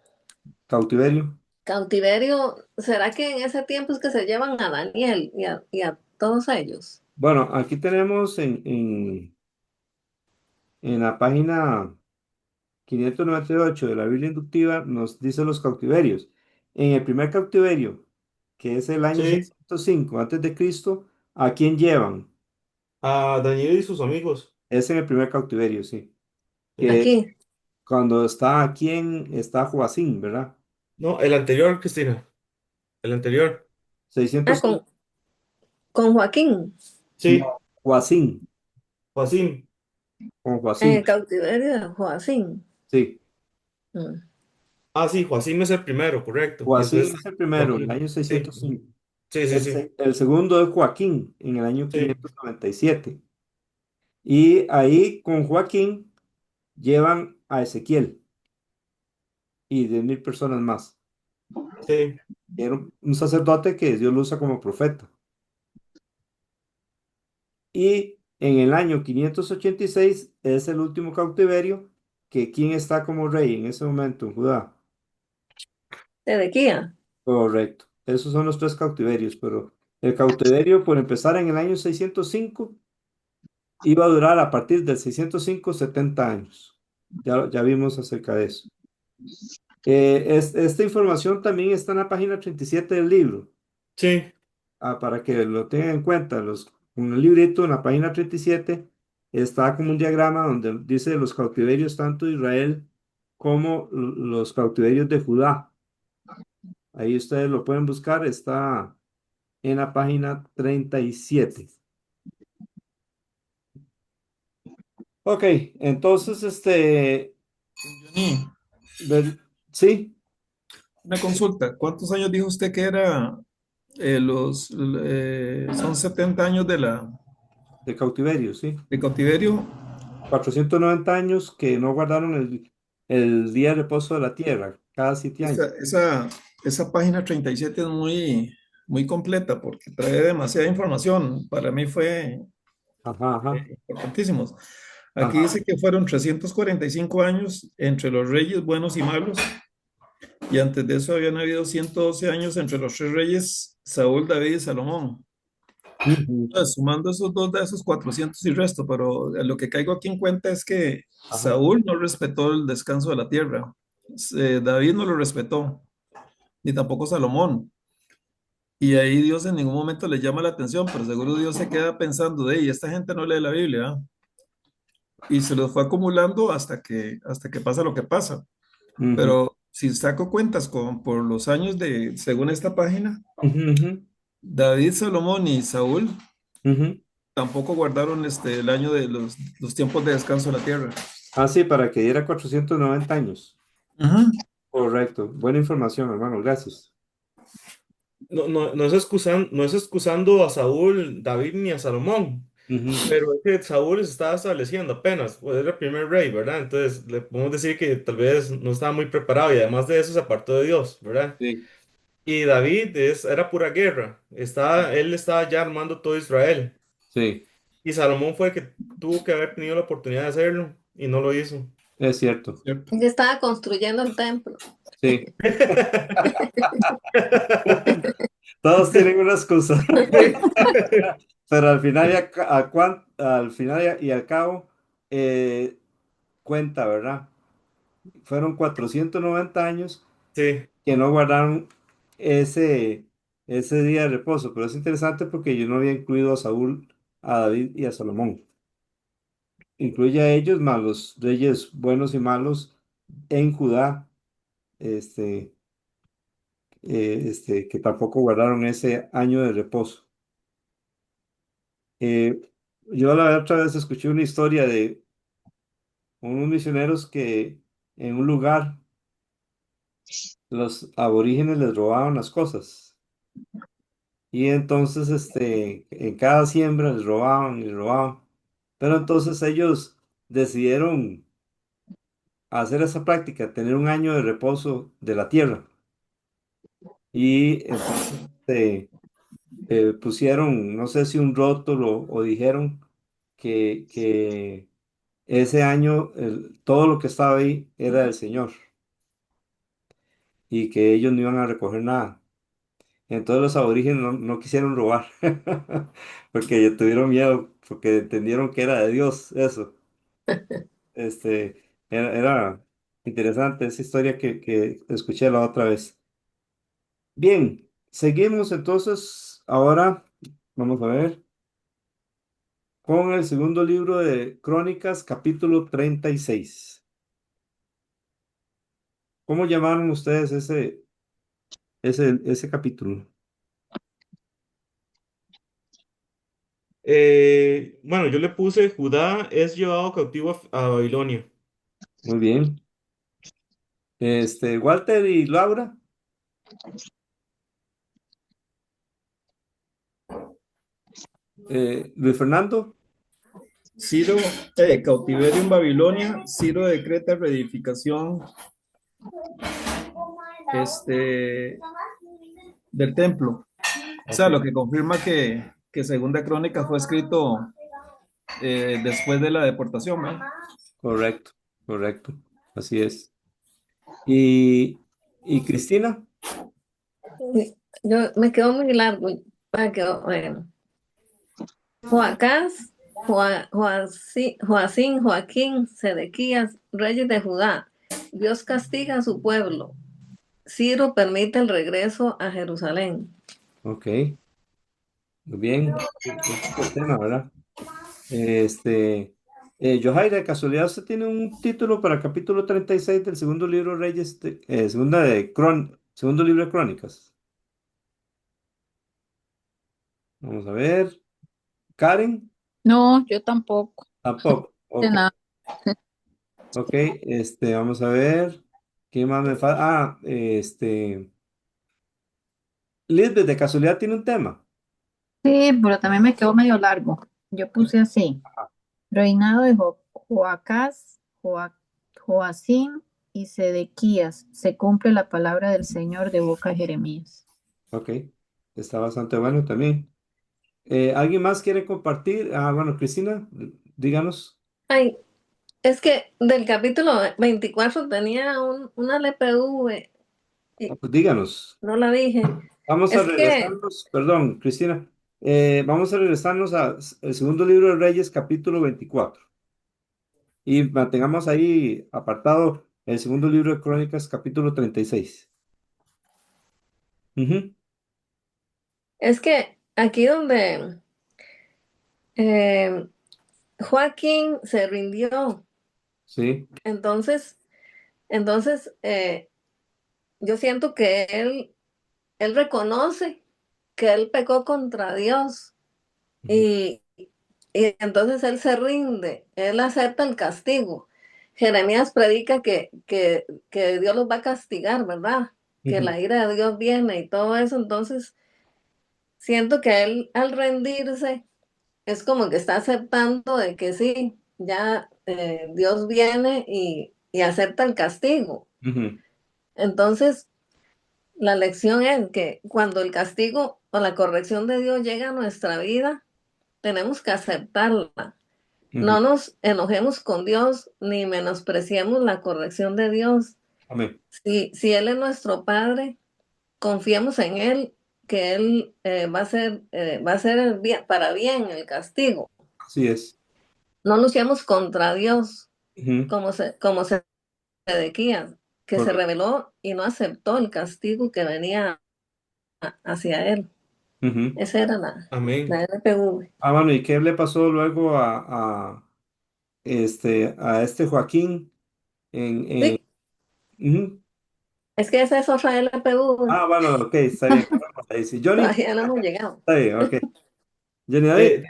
cautiverio. cautiverio, ¿será que en ese tiempo es que se llevan a Daniel y a todos ellos? Bueno, aquí tenemos en la página 598 de la Biblia inductiva, nos dice los cautiverios. En el primer cautiverio, que es el año Sí, 605 antes de Cristo, ¿a quién llevan? a Daniel y sus amigos. Es en el primer cautiverio, sí. Que es Aquí. cuando está aquí está Joacín, ¿verdad? No, el anterior, Cristina. El anterior. Ah, 605. con Joaquín, Sí, No, Joacín, Joacim. con en Joacín, el cautiverio de Joacín. sí. Mm. Ah, sí, Joacim es el primero, correcto. Y Joacín después es el primero, el Joaquín. año Sí, 605. sí, sí, sí. El segundo es Joaquín, en el año Sí, 597. Y ahí con Joaquín llevan a Ezequiel y 10.000 personas más. sí, Era un sacerdote que Dios lo usa como profeta. Y en el año 586 es el último cautiverio, que ¿quién está como rey en ese momento en Judá? Sedequía. Correcto. Esos son los tres cautiverios, pero el cautiverio, por empezar en el año 605, iba a durar a partir del 605 70 años. Ya vimos acerca de eso. Esta información también está en la página 37 del libro. sí, Para que lo tengan en cuenta, con el librito en la página 37 está como un diagrama donde dice los cautiverios tanto de Israel como los cautiverios de Judá. Ahí ustedes lo pueden buscar, está en la página 37. Ok, entonces, Johnny, ver- sí, una consulta. ¿Cuántos años dijo usted que era son 70 años de cautiverio, sí. de cautiverio? 490 años que no guardaron el día de reposo de la tierra, cada 7 años. Esa página 37 es muy completa porque trae demasiada información. Para mí fue Ajá, ajá, importantísimos. Aquí ajá. dice que fueron 345 años entre los reyes buenos y malos, y antes de eso habían habido 112 años entre los tres reyes, Saúl, David y Salomón. Ujú, Entonces, sumando esos dos de esos 400 y resto, pero lo que caigo aquí en cuenta es que ajá. Saúl no respetó el descanso de la tierra, David no lo respetó, ni tampoco Salomón. Y ahí Dios en ningún momento le llama la atención, pero seguro Dios se queda pensando de, y esta gente no lee la Biblia, ¿ah? Y se los fue acumulando hasta que pasa lo que pasa. Ujú, Pero si saco cuentas por los años de, según esta página, ujú, ujú, David, Salomón y Saúl ujú. tampoco guardaron el año de los tiempos de descanso de la tierra. Ah, sí, para que diera 490 años. Ujú. Correcto. Buena información, hermano. Gracias. No es excusando a Saúl, David ni a Salomón, Ujú, pero es que Saúl se estaba estableciendo apenas, pues era el primer rey, ¿verdad? Entonces le podemos decir que tal vez no estaba muy preparado y además de eso se apartó de Dios, ¿verdad? sí, Y David era pura guerra, él estaba ya armando todo Israel. sí, Y Salomón fue el que tuvo que haber tenido la oportunidad de hacerlo y no lo hizo. es cierto. Cierto. Que estaba construyendo el templo. Sí. Todos tienen una excusa. Pero al final al final y al cabo, eh, cuenta, ¿verdad? Fueron 490 años Sí, que no guardaron ese, ese día de reposo. Pero es interesante porque yo no había incluido a Saúl, a David y a Salomón. Incluye a ellos más los reyes buenos y malos en Judá, este, que tampoco guardaron ese año de reposo. Eh, yo la otra vez escuché una historia de unos misioneros que en un lugar los aborígenes les robaban las cosas. Y entonces, en cada siembra les robaban y les robaban. Pero entonces ellos decidieron hacer esa práctica, tener un año de reposo de la tierra. Y entonces pusieron, no sé si un rótulo o dijeron que ese año todo lo que estaba ahí era del Señor y que ellos no iban a recoger nada. Entonces los aborígenes no quisieron robar porque tuvieron miedo, porque entendieron que era de Dios eso. Era interesante esa historia que escuché la otra vez. Bien, seguimos entonces. Ahora vamos a ver con el segundo libro de Crónicas, capítulo 36. ¿Cómo llamaron ustedes ese capítulo? bueno, yo le puse Judá es llevado cautivo a Babilonia. Muy bien. Walter y Laura, Luis Fernando. Ciro, cautiverio en Babilonia, Ciro decreta reedificación este, del templo. O Ok, sea, lo que confirma que Segunda Crónica fue escrito después de la deportación, ¿no? correcto, correcto. Así es. Y, y Cristina, Yo me quedo muy largo. Bueno. Joacás, Joacín, Joaquín, Sedequías, reyes de Judá. Dios castiga a su pueblo. Ciro permite el regreso a Jerusalén. ok, muy bien. Ese es el tema, ¿verdad? Este, Johaira, de casualidad, ¿usted tiene un título para el capítulo 36 del segundo libro de Reyes, segundo libro de Crónicas? Vamos a ver. Karen, No, yo tampoco. tampoco. De Ok, nada. ok, vamos a ver. ¿Qué más me falta? Lisbeth, de casualidad tiene un tema. Sí, pero también me quedó medio largo. Yo puse así, reinado de Joacás, Joacín y Sedequías. Se cumple la palabra del Señor de boca de Jeremías. Ok, está bastante bueno también. ¿Alguien más quiere compartir? Ah, bueno, Cristina, díganos. Ay, es que del capítulo 24 tenía una LPV Ah, y pues díganos. no la dije. Vamos a Es que, regresarnos, perdón, Cristina, vamos a regresarnos al segundo libro de Reyes, capítulo 24. Y mantengamos ahí apartado el segundo libro de Crónicas, capítulo 36. Ujú. es que aquí donde eh, Joaquín se rindió, Sí. entonces, entonces yo siento que él reconoce que él pecó contra Dios Ujú. y, y entonces él se rinde, él acepta el castigo. Jeremías predica que Dios los va a castigar, ¿verdad? Que Ujú. la ira de Dios viene y todo eso, entonces siento que él al rendirse es como que está aceptando de que sí, ya Dios viene y acepta el castigo. Ujú. Entonces, la lección es que cuando el castigo o la corrección de Dios llega a nuestra vida, tenemos que aceptarla. Ujú. No nos enojemos con Dios ni menospreciemos la corrección de Dios. Amén. Si Él es nuestro Padre, confiemos en Él, que Él va a ser el bien, para bien el castigo. Así es. No luchemos contra Dios, Ujú. como Sedequías, que se Correcto. rebeló y no aceptó el castigo que venía hacia él. Ujú. Esa era la Amén. LPV. Ah, bueno, ¿y qué le pasó luego a este Joaquín? Sí, Ujú. es que esa es otra LPV. Ah, bueno, ok, está bien. Vamos a decir, Johnny, Todavía no hemos llegado. está bien, ok. Johnny David.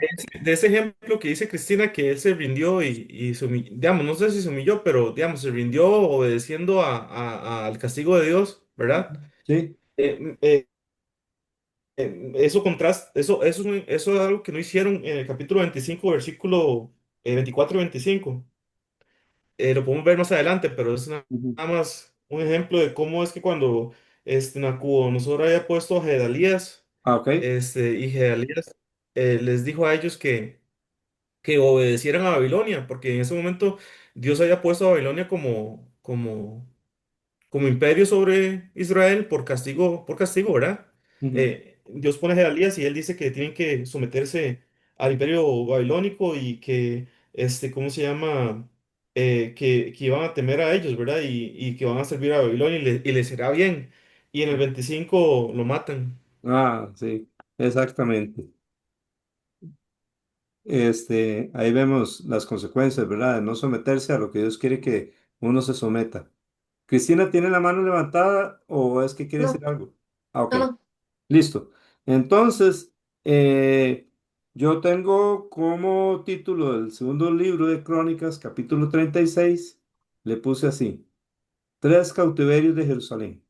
De ese ejemplo que dice Cristina, que él se rindió y digamos, no sé si se humilló, pero digamos, se rindió obedeciendo al castigo de Dios, ¿verdad? Sí. Eh, eh, eso es algo que no hicieron en el capítulo 25 versículo 24 y 25. Lo podemos ver más adelante, pero es Ujú. nada más un ejemplo de cómo es que cuando Nabucodonosor había puesto a Gedalías, Ah, ok. y Gedalías les dijo a ellos que obedecieran a Babilonia, porque en ese momento Dios había puesto a Babilonia como imperio sobre Israel por castigo, ¿verdad? Ujú. Dios pone a Gedalías y él dice que tienen que someterse al imperio babilónico y que, ¿cómo se llama? Que iban a temer a ellos, ¿verdad? Y que van a servir a Babilonia y les será bien. Y en el 25 lo matan. Ah, sí, exactamente. Ahí vemos las consecuencias, ¿verdad? De no someterse a lo que Dios quiere que uno se someta. Cristina, ¿tiene la mano levantada o es que quiere decir No, algo? Ah, ok, no, no. listo. Entonces, yo tengo como título del segundo libro de Crónicas, capítulo 36, le puse así, Tres cautiverios de Jerusalén.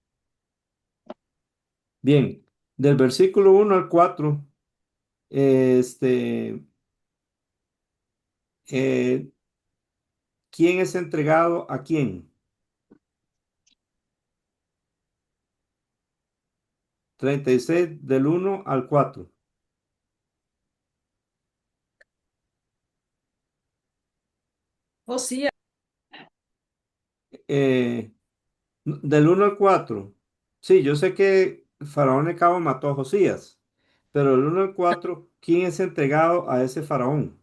Bien, del versículo 1 al 4, este, eh, ¿quién es entregado a quién? 36 del 1 al 4. Eh, del 1 al 4. Sí, yo sé que Faraón Necao mató a Josías, pero del 1 al 4, ¿quién es entregado a ese faraón?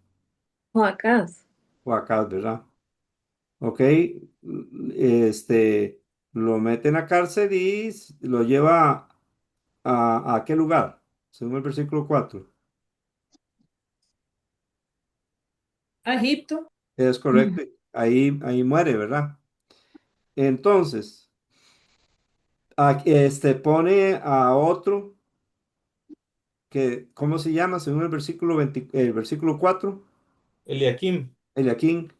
Joacás. O acá, ¿verdad? Ok, lo meten a cárcel y lo lleva ¿a qué lugar? Según el versículo 4. Es correcto, ahí muere, ¿verdad? Entonces, pone a otro que, ¿cómo se llama? Según el versículo 20, el versículo 4, Eliakim, Eliaquín,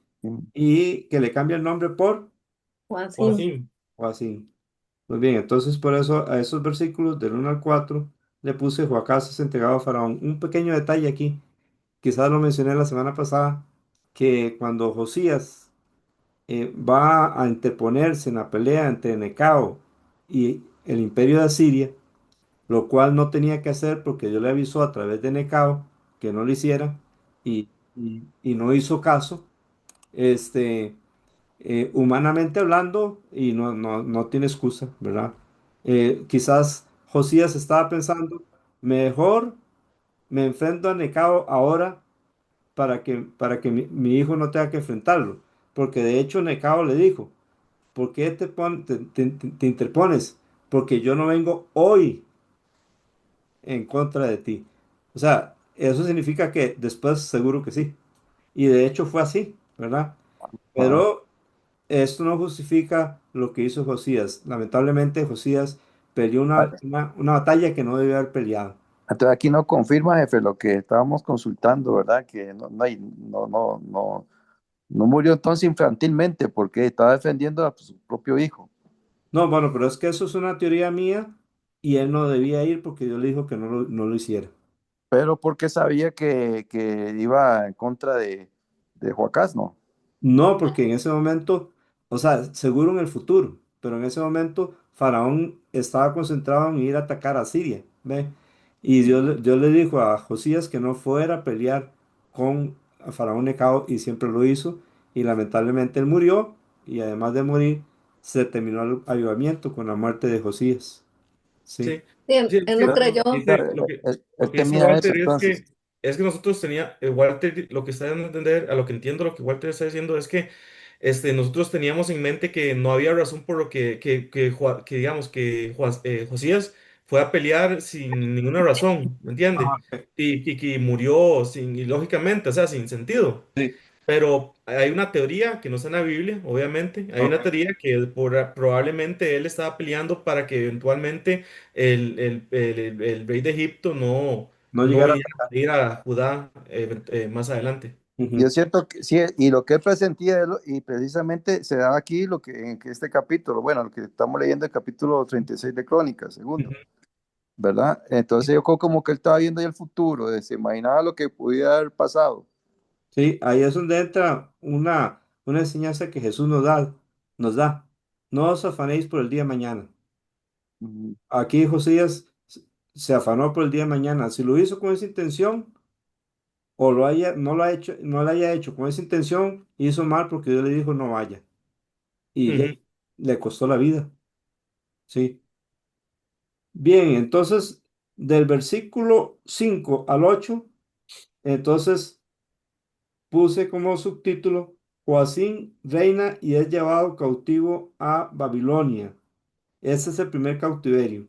y que le cambia el nombre por Joacín. Joacim. Joacín. Muy bien, entonces por eso a esos versículos del 1 al 4 le puse Joacás es entregado a Faraón. Un pequeño detalle aquí, quizás lo mencioné la semana pasada, que cuando Josías va a interponerse en la pelea entre Necao y el imperio de Asiria, lo cual no tenía que hacer porque Dios le avisó a través de Necao que no lo hiciera y no hizo caso. Este, humanamente hablando, y no tiene excusa, ¿verdad? Quizás Josías estaba pensando, mejor me enfrento a Necao ahora para que mi hijo no tenga que enfrentarlo. Porque de hecho Necao le dijo, ¿por qué te interpones? Porque yo no vengo hoy en contra de ti. O sea, eso significa que después seguro que sí. Y de hecho fue así, ¿verdad? Ah, Pero esto no justifica lo que hizo Josías. Lamentablemente Josías peleó ah, una batalla que no debió haber peleado. entonces aquí no confirma, jefe, lo que estábamos consultando, ¿verdad? Que no murió entonces infantilmente porque estaba defendiendo a su propio hijo. No, bueno, pero es que eso es una teoría mía y él no debía ir porque Dios le dijo que no lo hiciera. Pero porque sabía que iba en contra de Joacás, ¿no? No, porque en ese momento, o sea, seguro en el futuro, pero en ese momento Faraón estaba concentrado en ir a atacar a Siria, ¿ve? Y Dios le dijo a Josías que no fuera a pelear con Faraón Necao y siempre lo hizo. Y lamentablemente él murió y además de morir, se terminó el avivamiento con la muerte de Josías. Sí. Sí, Sí, sí, es él no que Entonces, creyó. lo él que dice temía eso Walter entonces. es que nosotros Walter, lo que está dando a entender, a lo que entiendo, lo que Walter está diciendo es que nosotros teníamos en mente que no había razón por lo digamos, Josías fue a pelear sin ninguna razón, ¿me entiende? Ah, ok. Y que murió ilógicamente, o sea, sin sentido. Sí, Pero hay una teoría que no está en la Biblia, obviamente. Hay una ok. teoría que probablemente él estaba peleando para que eventualmente el rey de Egipto No no llegar a viniera atacar. a ir a Judá más adelante. Y Ujú, es cierto que sí, y lo que él presentía, y precisamente se da aquí lo que en que este capítulo, bueno, lo que estamos leyendo el capítulo 36 de Crónicas, segundo, Ujú. ¿verdad? Entonces yo creo como que él estaba viendo ya el futuro, se imaginaba lo que pudiera haber pasado. sí, ahí es donde entra una enseñanza que Jesús nos da. No os afanéis por el día de mañana. Ujú. Aquí Josías se afanó por el día de mañana. Si lo hizo con esa intención o no lo ha hecho, no lo haya hecho con esa intención, hizo mal porque Dios le dijo no vaya. Y Ujú. le costó la vida. Sí. Bien, entonces del versículo 5 al 8, entonces puse como subtítulo, Joacín reina y es llevado cautivo a Babilonia. Ese es el primer cautiverio,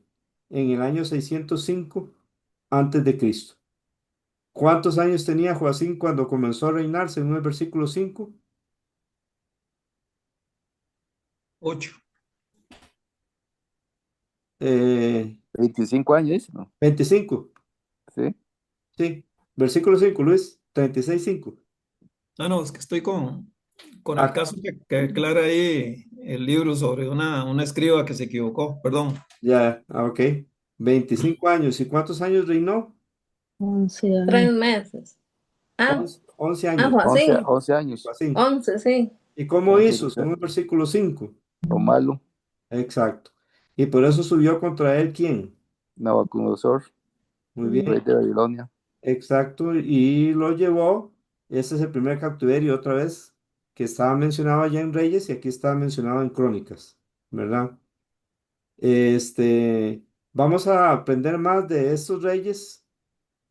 en el año 605 antes de Cristo. ¿Cuántos años tenía Joacín cuando comenzó a reinar, según el versículo 5? 8. 25 años, dice, ¿no? 25, Sí. sí. Versículo 5, Luis, 36:5. Ah, no, es que estoy con el Acá, caso que aclara ahí el libro sobre una escriba que se equivocó, perdón. ya, ok. 25 años. ¿Y cuántos años reinó? 3 meses. Ah, 11 años. 11 Joacín, 11 años, Joacín. 11, sí. ¿Y cómo 11 hizo? Según el versículo 5. lo malo, Exacto. Y por eso subió contra él, ¿quién? Nabucodonosor, Muy Mm. rey bien, de Babilonia. exacto. Y lo llevó. Ese es el primer cautiverio, otra vez, que estaba mencionado allá en Reyes y aquí estaba mencionado en Crónicas, ¿verdad? Vamos a aprender más de estos reyes,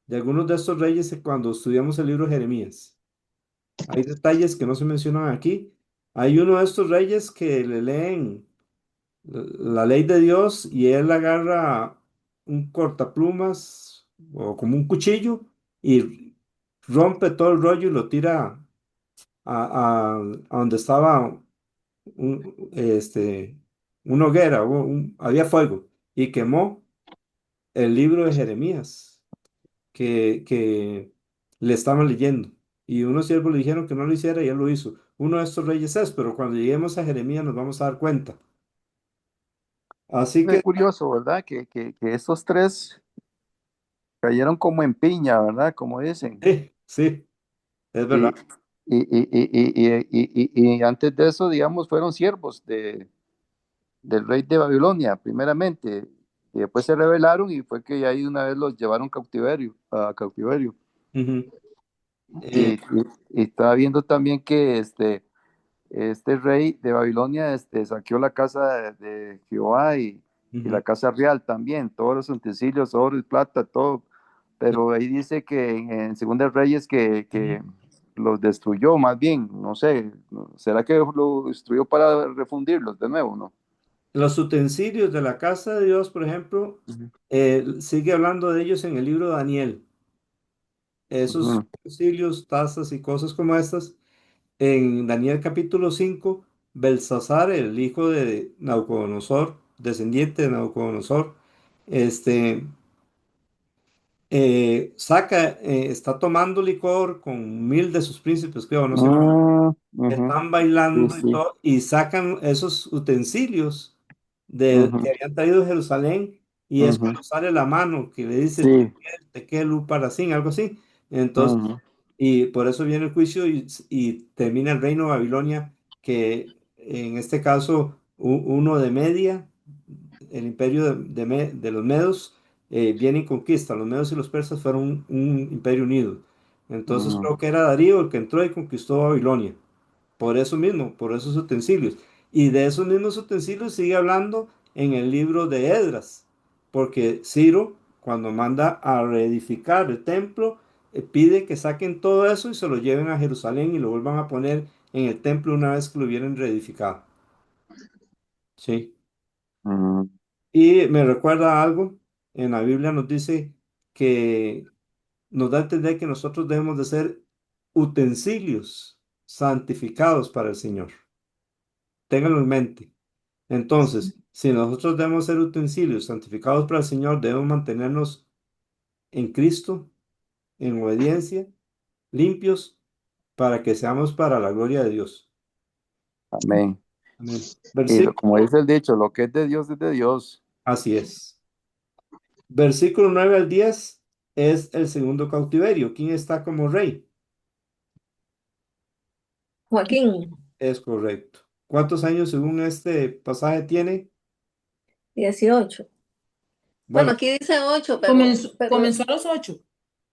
de algunos de estos reyes cuando estudiamos el libro de Jeremías. Hay detalles que no se mencionan aquí. Hay uno de estos reyes que le leen la ley de Dios y él agarra un cortaplumas o como un cuchillo y rompe todo el rollo y lo tira a donde estaba una hoguera, había fuego y quemó el libro de Jeremías que le estaban leyendo. Y unos siervos le dijeron que no lo hiciera y él lo hizo. Uno de estos reyes es, pero cuando lleguemos a Jeremías nos vamos a dar cuenta. Así Es que, curioso, ¿verdad? Que estos tres cayeron como en piña, ¿verdad? Como dicen. sí, es Y, verdad. y antes de eso, digamos, fueron siervos del rey de Babilonia, primeramente. y después se rebelaron y fue que ahí una vez los llevaron a cautiverio. Ujú. Y, y estaba viendo también que este rey de Babilonia saqueó la casa de Jehová y Ujú. la casa real también, todos los utensilios, oro y plata, todo. Pero ahí dice que en Segunda de Reyes que los destruyó más bien, no sé, ¿será que lo destruyó para refundirlos de nuevo, no? Los utensilios de la casa de Dios, por ejemplo, Ujú, sigue hablando de ellos en el libro de Daniel. Esos ujú, utensilios, tazas y cosas como estas, en Daniel capítulo 5, Belsasar, el hijo de Nabucodonosor, descendiente de Nabucodonosor, este, está tomando licor con 1000 de sus príncipes, creo, no sé. ujú, Están sí, bailando y sí, todo, y sacan esos utensilios ujú, que habían traído de Jerusalén, y es ujú, cuando sale la mano que le dice sí, Tekel, Upharsin, algo así. Entonces, ujú, y por eso viene el juicio y termina el reino de Babilonia, que en este caso uno de Media, el imperio de los medos, viene y conquista. Los medos y los persas fueron un imperio unido. Entonces ujú, creo que era Darío el que entró y conquistó Babilonia. Por eso mismo, por esos utensilios. Y de esos mismos utensilios sigue hablando en el libro de Esdras, porque Ciro, cuando manda a reedificar el templo, pide que saquen todo eso y se lo lleven a Jerusalén y lo vuelvan a poner en el templo una vez que lo hubieran reedificado. Sí. ujú. Y me recuerda algo, en la Biblia nos dice que nos da a entender que nosotros debemos de ser utensilios santificados para el Señor. Ténganlo en mente. Entonces, si nosotros debemos ser utensilios santificados para el Señor, debemos mantenernos en Cristo, en obediencia, limpios, para que seamos para la gloria de Dios. Amén. Amén. Y Versículo, como dice el dicho, lo que es de Dios. así es. Versículo 9 al 10 es el segundo cautiverio. ¿Quién está como rey? Joaquín, Es correcto. ¿Cuántos años según este pasaje tiene? 18. Bueno, Bueno, aquí dice 8, Comenzó a los 8.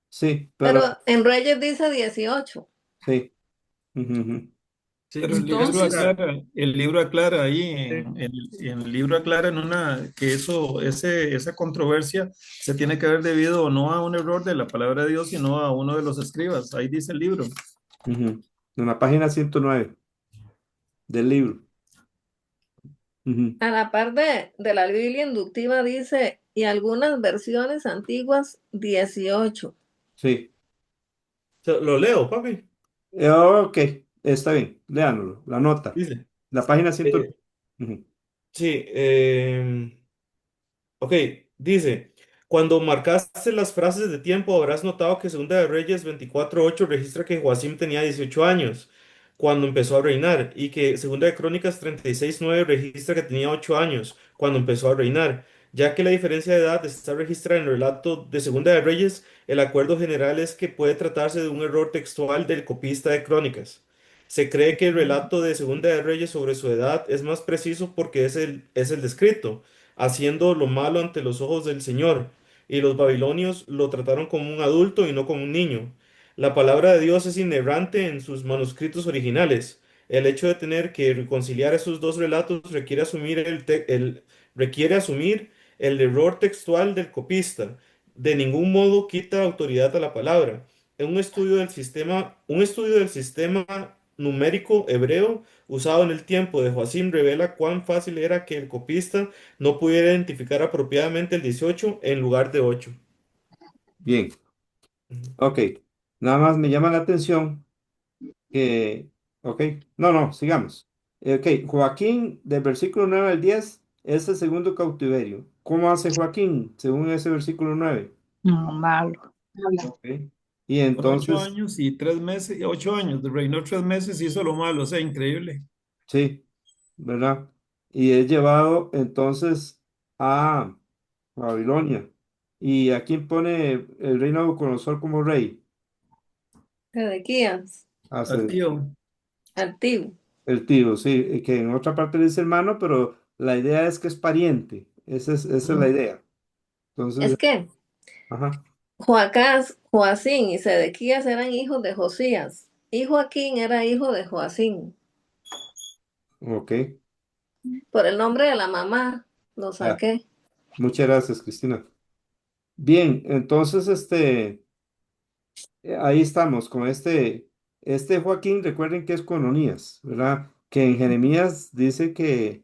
sí, pero pero en Reyes dice 18. sí. Ujú, ujú. Sí, Pero Entonces, el libro aclara ahí, sí. en el libro aclara en una que esa controversia se tiene que haber debido no a un error de la palabra de Dios, sino a uno de los escribas. Ahí dice el libro. Ujú. En la página 109 del libro. Ujú. A la par de la Biblia inductiva dice, y algunas versiones antiguas, 18. Sí. Lo leo, papi. Ok, está bien, léanlo, la nota. Dice. La página 109. eh, Ujú. sí, ok, dice, cuando marcaste las frases de tiempo habrás notado que Segunda de Reyes 24:8 registra que Joacim tenía 18 años cuando empezó a reinar y que Segunda de Crónicas 36:9 registra que tenía 8 años cuando empezó a reinar. Ya que la diferencia de edad está registrada en el relato de Segunda de Reyes, el acuerdo general es que puede tratarse de un error textual del copista de Crónicas. Se cree que el relato de Segunda de Reyes sobre su edad es más preciso porque es el descrito haciendo lo malo ante los ojos del Señor, y los babilonios lo trataron como un adulto y no como un niño. La palabra de Dios es inerrante en sus manuscritos originales. El hecho de tener que reconciliar esos dos relatos requiere asumir el error textual del copista. De ningún modo quita autoridad a la palabra. En un estudio del sistema numérico hebreo usado en el tiempo de Joacim revela cuán fácil era que el copista no pudiera identificar apropiadamente el 18 en lugar de 8. Bien, Ujú. ok. Nada más me llama la atención que, ok, no, no, sigamos. Ok, Joaquín, del versículo 9 al 10 es el segundo cautiverio. ¿Cómo hace Joaquín según ese versículo 9? No, malo. Ok. Y Con ocho entonces, años y 3 meses, 8 años, reinó 3 meses y hizo lo malo, o sea, increíble. sí, ¿verdad? Y es llevado entonces a Babilonia. ¿Y a quién pone el rey Nabucodonosor como rey? Sedequías, Hace Al tío. altivo. el tío, sí, que en otra parte le dice hermano, pero la idea es que es pariente. Esa es la Ujú. idea. Entonces, Es que ajá, Joacás, Joacín y Sedequías eran hijos de Josías, y Joaquín era hijo de Joacín. ok. Por el nombre de la mamá lo Ya. saqué. Muchas gracias, Cristina. Bien, entonces, ahí estamos con este Joaquín, recuerden que es con Onías, ¿verdad? Que en Jeremías dice que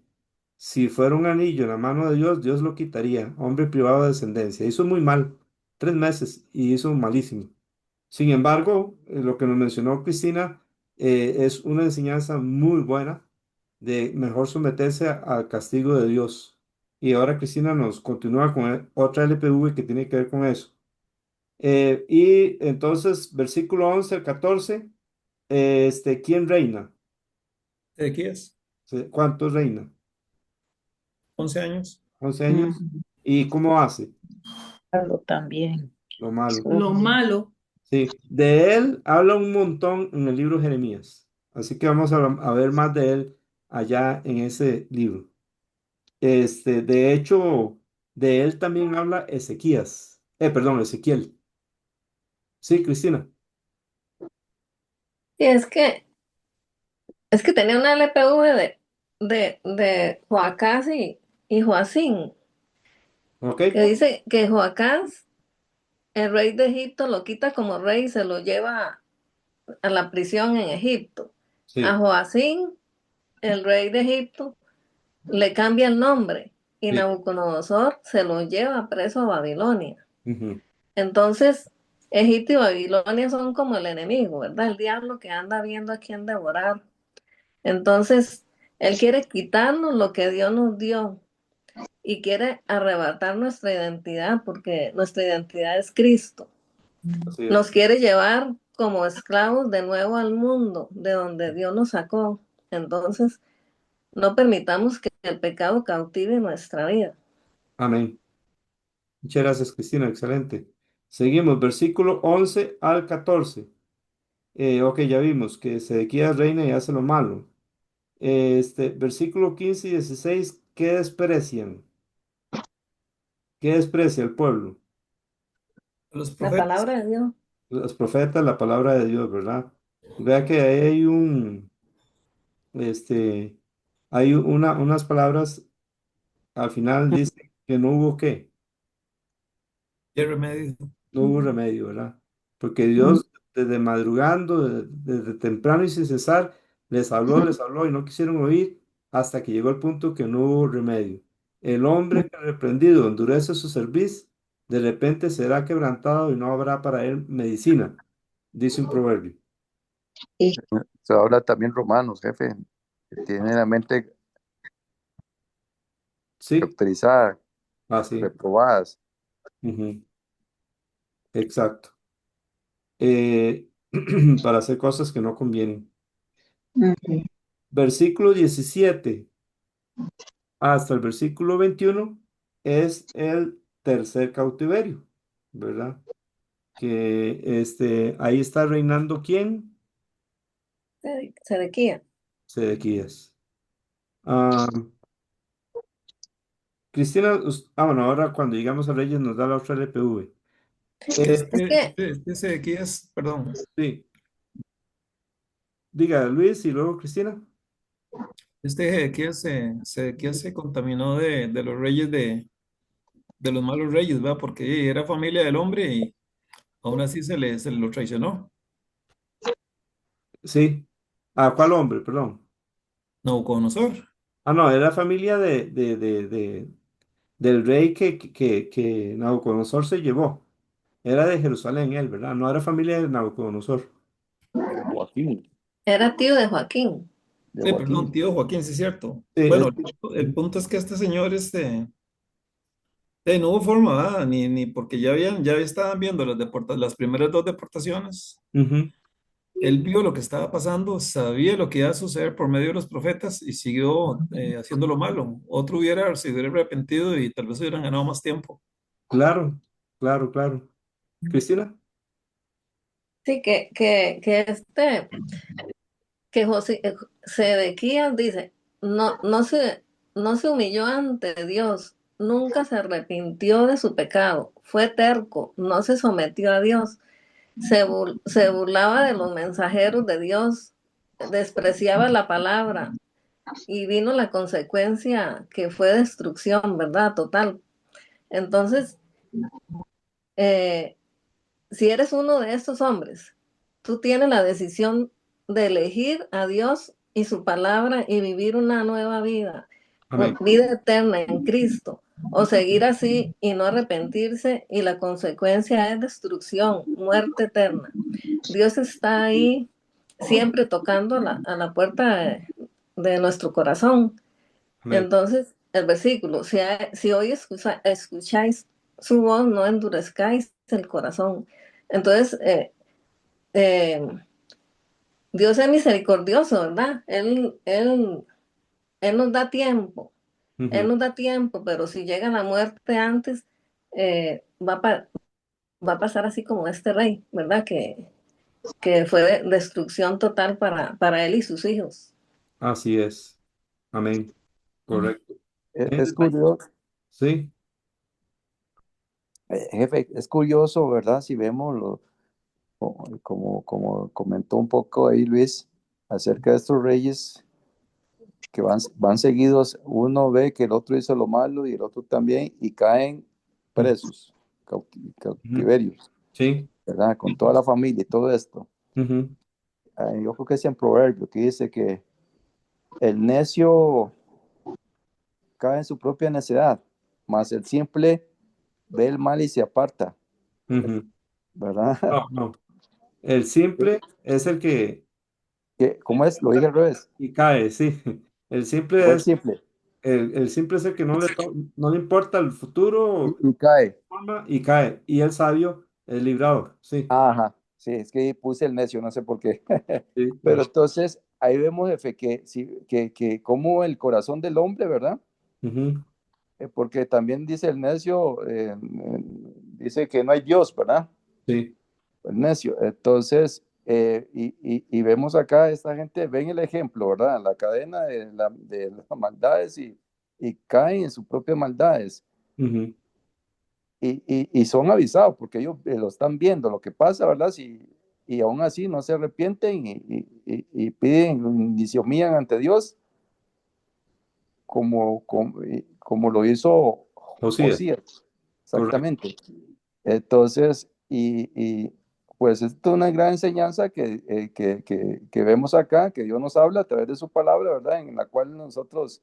si fuera un anillo en la mano de Dios, Dios lo quitaría, hombre privado de descendencia. Hizo muy mal, 3 meses, y hizo malísimo. Sin embargo, lo que nos mencionó Cristina es una enseñanza muy buena de mejor someterse al castigo de Dios. Y ahora Cristina nos continúa con otra LPV que tiene que ver con eso. Y entonces, versículo 11 al 14, ¿quién reina? Ezequías, ¿Cuántos reina? 11 años. 11 años. ¿Y cómo hace? Algo también. Lo malo. Lo malo. Sí, de él habla un montón en el libro Jeremías. Así que vamos a ver más de él allá en ese libro. De hecho, de él también habla Ezequías. Perdón, Ezequiel. Sí, Cristina. Y es que tenía una LPV de Joacás y Joacín, ¿Ok? que dice que Joacás, el rey de Egipto, lo quita como rey y se lo lleva a la prisión en Egipto. A Sí, Joacín, el rey de Egipto, le cambia el nombre y sí. Nabucodonosor se lo lleva preso a Babilonia. Ujú. Entonces, Egipto y Babilonia son como el enemigo, ¿verdad? El diablo que anda viendo a quién devorar. Entonces, él quiere quitarnos lo que Dios nos dio y quiere arrebatar nuestra identidad porque nuestra identidad es Cristo. Así Nos es. quiere llevar como esclavos de nuevo al mundo de donde Dios nos sacó. Entonces, no permitamos que el pecado cautive nuestra vida. Amén. Muchas gracias, Cristina. Excelente. Seguimos, versículo 11 al 14. Ok, ya vimos que Sedequías reina y hace lo malo. Versículo 15 y 16, ¿qué desprecian? ¿Qué desprecia el pueblo? Los La profetas. palabra de Dios. Los profetas, la palabra de Dios, ¿verdad? Vea que ahí este, hay unas palabras, al final dice que no hubo qué, ¿Qué remedio? no hubo remedio, ¿verdad? Porque Dios desde madrugando, desde temprano y sin cesar, les habló y no quisieron oír hasta que llegó el punto que no hubo remedio. El hombre que reprendido endurece su cerviz, de repente será quebrantado y no habrá para él medicina, dice un proverbio. Se habla también Romanos, jefe, que tiene la mente Sí, cauterizada, así, reprobadas. exacto. Para hacer cosas que no convienen. Ujú. Versículo 17 hasta el versículo 21 es el tercer cautiverio, ¿verdad? Que ahí está reinando ¿quién? Sedequía. Sedequías. Ah, Cristina, bueno, ahora cuando llegamos a Reyes nos da la otra LPV. Es que Este Ezequías, perdón, Sí, diga Luis y luego Cristina. este Ezequías se contaminó de los reyes de los malos reyes, ¿verdad? Porque era familia del hombre y aún así se le lo traicionó. Sí. ¿A cuál hombre? Perdón. Nabucodonosor. Ah, no, era familia del rey que Nabucodonosor se llevó. Era de Jerusalén él, ¿verdad? No era familia de Nabucodonosor. De Joaquín, era tío de Joaquín. de Perdón, Joaquín. tío Joaquín, sí es cierto. Sí, Bueno, el punto es que este señor, no hubo forma, ¿verdad? Ni porque ya estaban viendo las primeras dos deportaciones. ujú, Él vio lo que estaba pasando, sabía lo que iba a suceder por medio de los profetas y siguió haciendo lo malo. Otro se hubiera arrepentido y tal vez hubieran ganado más tiempo. claro, claro, claro. Cristina, Sí, que Sedequías dice, no se humilló ante Dios, nunca se arrepintió de su pecado, fue terco, no se sometió a Dios, se burlaba de los mensajeros de Dios, despreciaba la palabra y vino la consecuencia que fue destrucción, ¿verdad? Total. Entonces, eh, si eres uno de estos hombres, tú tienes la decisión de elegir a Dios y su palabra y vivir una nueva vida, Amén. vida eterna en Cristo, o seguir así y no arrepentirse y la consecuencia es destrucción, muerte eterna. Dios está ahí siempre tocando a la puerta de nuestro corazón. Amén. Entonces, el versículo, si hoy escucháis su voz, no endurezcáis el corazón. Entonces, eh, Dios es misericordioso, ¿verdad? Él nos da tiempo, Él Ujú. nos da tiempo, pero si llega la muerte antes, va a pasar así como este rey, ¿verdad? Que fue destrucción total para él y sus hijos. Así es. Amén. Correcto. Es curioso, Sí. jefe, es curioso, ¿verdad? Si vemos como comentó un poco ahí Luis, acerca de estos reyes que van seguidos, uno ve que el otro hizo lo malo y el otro también, y caen presos, Ujú. cautiverios, Sí. ¿verdad? Con toda la familia y todo esto. Ujú. Yo creo que es en Proverbio que dice que el necio cae en su propia necedad, mas el simple ve el mal y se aparta, Ujú. ¿verdad? No, no. El simple es el que ¿Cómo es? Lo dije al revés. y cae, sí. El O simple el es simple el simple es el que no le importa el futuro y cae. forma, y cae. Y el sabio es librado. Sí. Ajá, sí, es que puse el necio, no sé por qué. Sí, Pero correcto. entonces ahí vemos, jefe, que como el corazón del hombre, ¿verdad? Ujú. Porque también dice el necio, dice que no hay Dios, ¿verdad? Sí. El necio. Entonces, y vemos acá, esta gente, ven el ejemplo, ¿verdad? La cadena de las maldades y caen en sus propias maldades. Ujú. Y son avisados porque ellos lo están viendo lo que pasa, ¿verdad? Y aún así no se arrepienten y piden y se humillan ante Dios como lo hizo Josías. Josías, Correcto. exactamente. Entonces, pues esto es una gran enseñanza que vemos acá, que Dios nos habla a través de su palabra, ¿verdad? En la cual nosotros,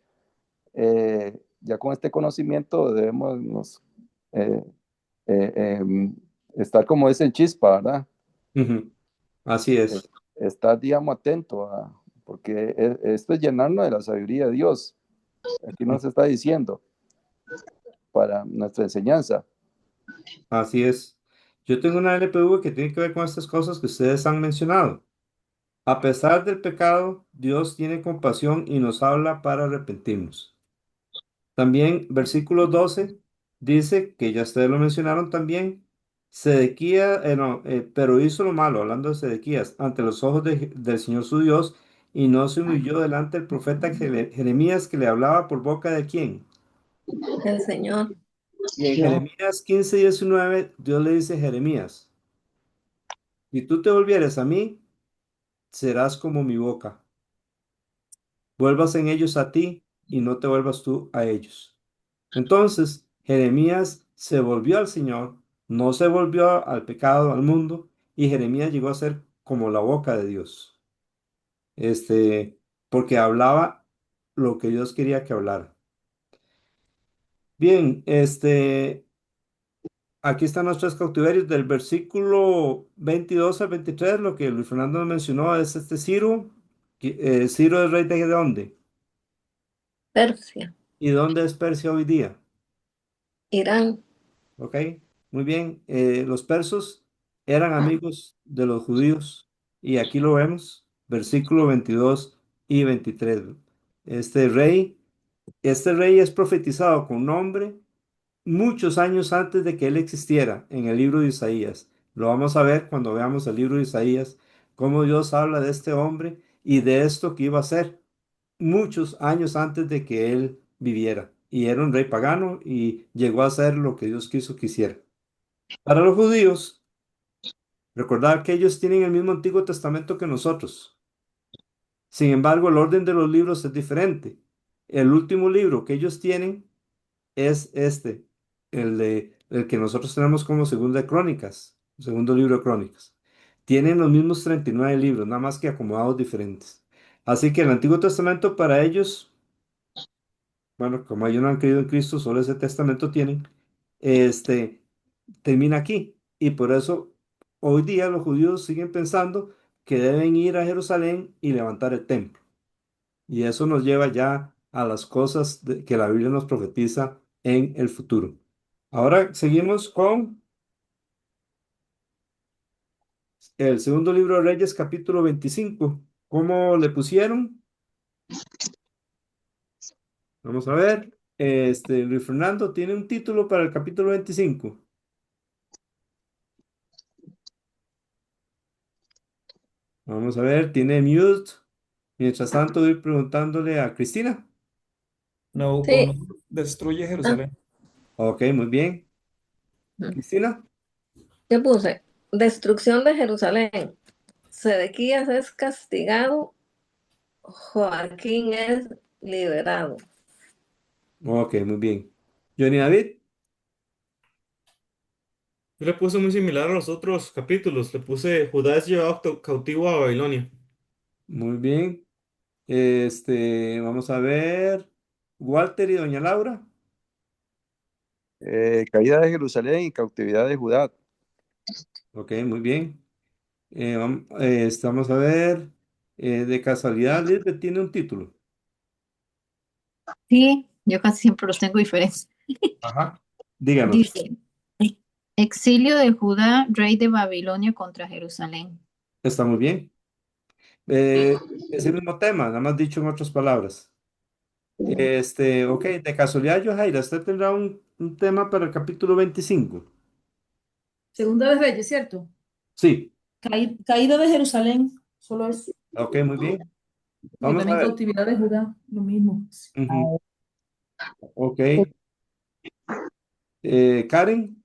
ya con este conocimiento, debemos eh, eh, em, estar como dicen chispa, ¿verdad? Ujú. Así Es- es. Estar, digamos, atento porque esto es llenarnos de la sabiduría de Dios. Aquí nos está diciendo para nuestra enseñanza. Así es. Yo tengo una LPV que tiene que ver con estas cosas que ustedes han mencionado. A pesar del pecado, Dios tiene compasión y nos habla para arrepentirnos. También versículo 12 dice, que ya ustedes lo mencionaron también, Sedequía, no, pero hizo lo malo, hablando de Sedequías, ante los ojos del Señor su Dios, y no se humilló delante del profeta Jeremías, que le hablaba por boca de quién. El Señor. Y en Jeremías 15:19 Dios le dice a Jeremías, si tú te volvieres a mí, serás como mi boca. Vuelvas en ellos a ti y no te vuelvas tú a ellos. Entonces, Jeremías se volvió al Señor, no se volvió al pecado, al mundo, y Jeremías llegó a ser como la boca de Dios. Porque hablaba lo que Dios quería que hablara. Bien, aquí están nuestros cautiverios del versículo 22 al 23. Lo que Luis Fernando nos mencionó es Ciro. Ciro es rey de dónde. Persia, ¿Y dónde es Persia hoy día? Irán. ¿Ok? Muy bien. Los persos eran amigos de los judíos y aquí lo vemos, versículo 22 y 23. Este rey, este rey es profetizado con nombre muchos años antes de que él existiera en el libro de Isaías. Lo vamos a ver cuando veamos el libro de Isaías, cómo Dios habla de este hombre y de esto que iba a ser muchos años antes de que él viviera. y era un rey pagano y llegó a hacer lo que Dios quiso que hiciera. Para los judíos, recordar que ellos tienen el mismo Antiguo Testamento que nosotros. Sin embargo, el orden de los libros es diferente. El último libro que ellos tienen es este, el que nosotros tenemos como Segunda de Crónicas, segundo libro de Crónicas. Tienen los mismos 39 libros, nada más que acomodados diferentes. Así que el Antiguo Testamento para ellos, bueno, como ellos no han creído en Cristo, solo ese testamento tienen, este, termina aquí. Y por eso hoy día los judíos siguen pensando que deben ir a Jerusalén y levantar el templo. Y eso nos lleva ya a las cosas que la Biblia nos profetiza en el futuro. Ahora seguimos con el segundo libro de Reyes, capítulo 25. ¿Cómo le pusieron? Vamos a ver. Luis Fernando tiene un título para el capítulo 25. Vamos a ver, tiene mute. Mientras tanto, voy preguntándole a Cristina. Sí. Nabucodonosor destruye Ah, Jerusalén. Ok, muy bien. Cristina. yo puse destrucción de Jerusalén. Sedequías es castigado, Joaquín es liberado. Ok, muy bien. Johnny David. Yo le puse muy similar a los otros capítulos. Le puse Judá es llevado cautivo a Babilonia. Muy bien. Vamos a ver. Walter y doña Laura. Caída de Jerusalén y cautividad de Judá. Ok, muy bien. Vamos a ver. De casualidad, Lisbeth tiene un título. Sí, yo casi siempre los tengo diferentes. Ajá. Díganos. Dice, exilio de Judá, rey de Babilonia contra Jerusalén. Está muy bien. Es el mismo tema, nada más dicho en otras palabras. Ok, de casualidad, Johaira, usted tendrá un tema para el capítulo 25. Segunda de Reyes, ¿cierto? Sí, Caída de Jerusalén, solo es. ok, muy bien. Y Vamos a también ver. cautividad de Judá, lo mismo. Ujú. Ok. Karen.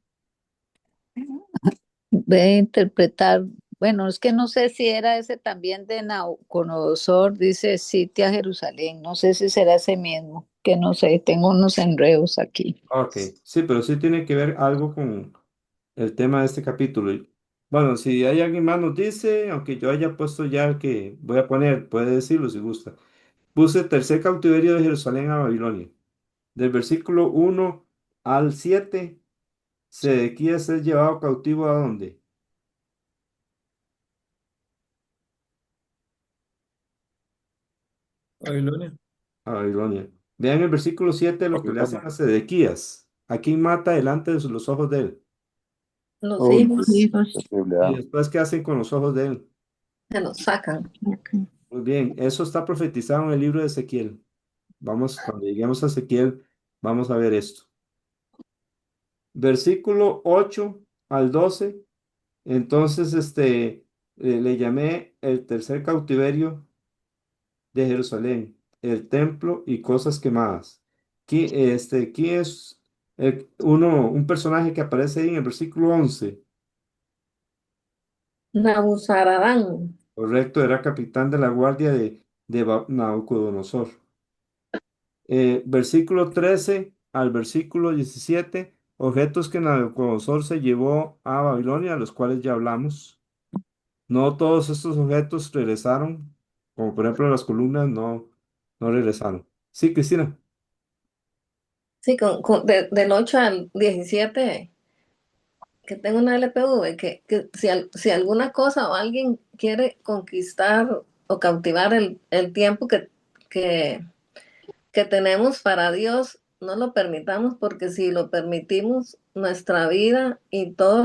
De interpretar, bueno, es que no sé si era ese también de Nabucodonosor, dice sitio a Jerusalén, no sé si será ese mismo, que no sé, tengo unos enredos aquí. Ok, sí, pero sí tiene que ver algo con el tema de este capítulo. Bueno, si hay alguien más nos dice, aunque yo haya puesto ya el que voy a poner, puede decirlo si gusta. Puse tercer cautiverio de Jerusalén a Babilonia. Del versículo 1 al 7, Sedequías es llevado cautivo ¿a dónde? Babilonia. A Babilonia. Vean el versículo 7 lo que le hacen Babilonia. a Sedequías. ¿A quién mata delante de los ojos de él? Los Uy, Los hijos hijos. terrible, Y después, ¿qué hacen con los ojos de él? se los sacan. Ok. Muy bien, eso está profetizado en el libro de Ezequiel. Vamos, cuando lleguemos a Ezequiel, vamos a ver esto. Versículo 8 al 12. Entonces, le llamé el tercer cautiverio de Jerusalén, el templo y cosas quemadas. ¿Quién es un personaje que aparece ahí en el versículo 11? Nabuzaradán. Correcto, era capitán de la guardia de Nabucodonosor. Versículo 13 al versículo 17, objetos que Nabucodonosor se llevó a Babilonia, a los cuales ya hablamos. No todos estos objetos regresaron, como por ejemplo las columnas, no regresaron. Sí, Cristina. Sí, del 8 al 17 que tengo una LPV, que si alguna cosa o alguien quiere conquistar o cautivar el tiempo que, que tenemos para Dios, no lo permitamos, porque si lo permitimos, nuestra vida y todo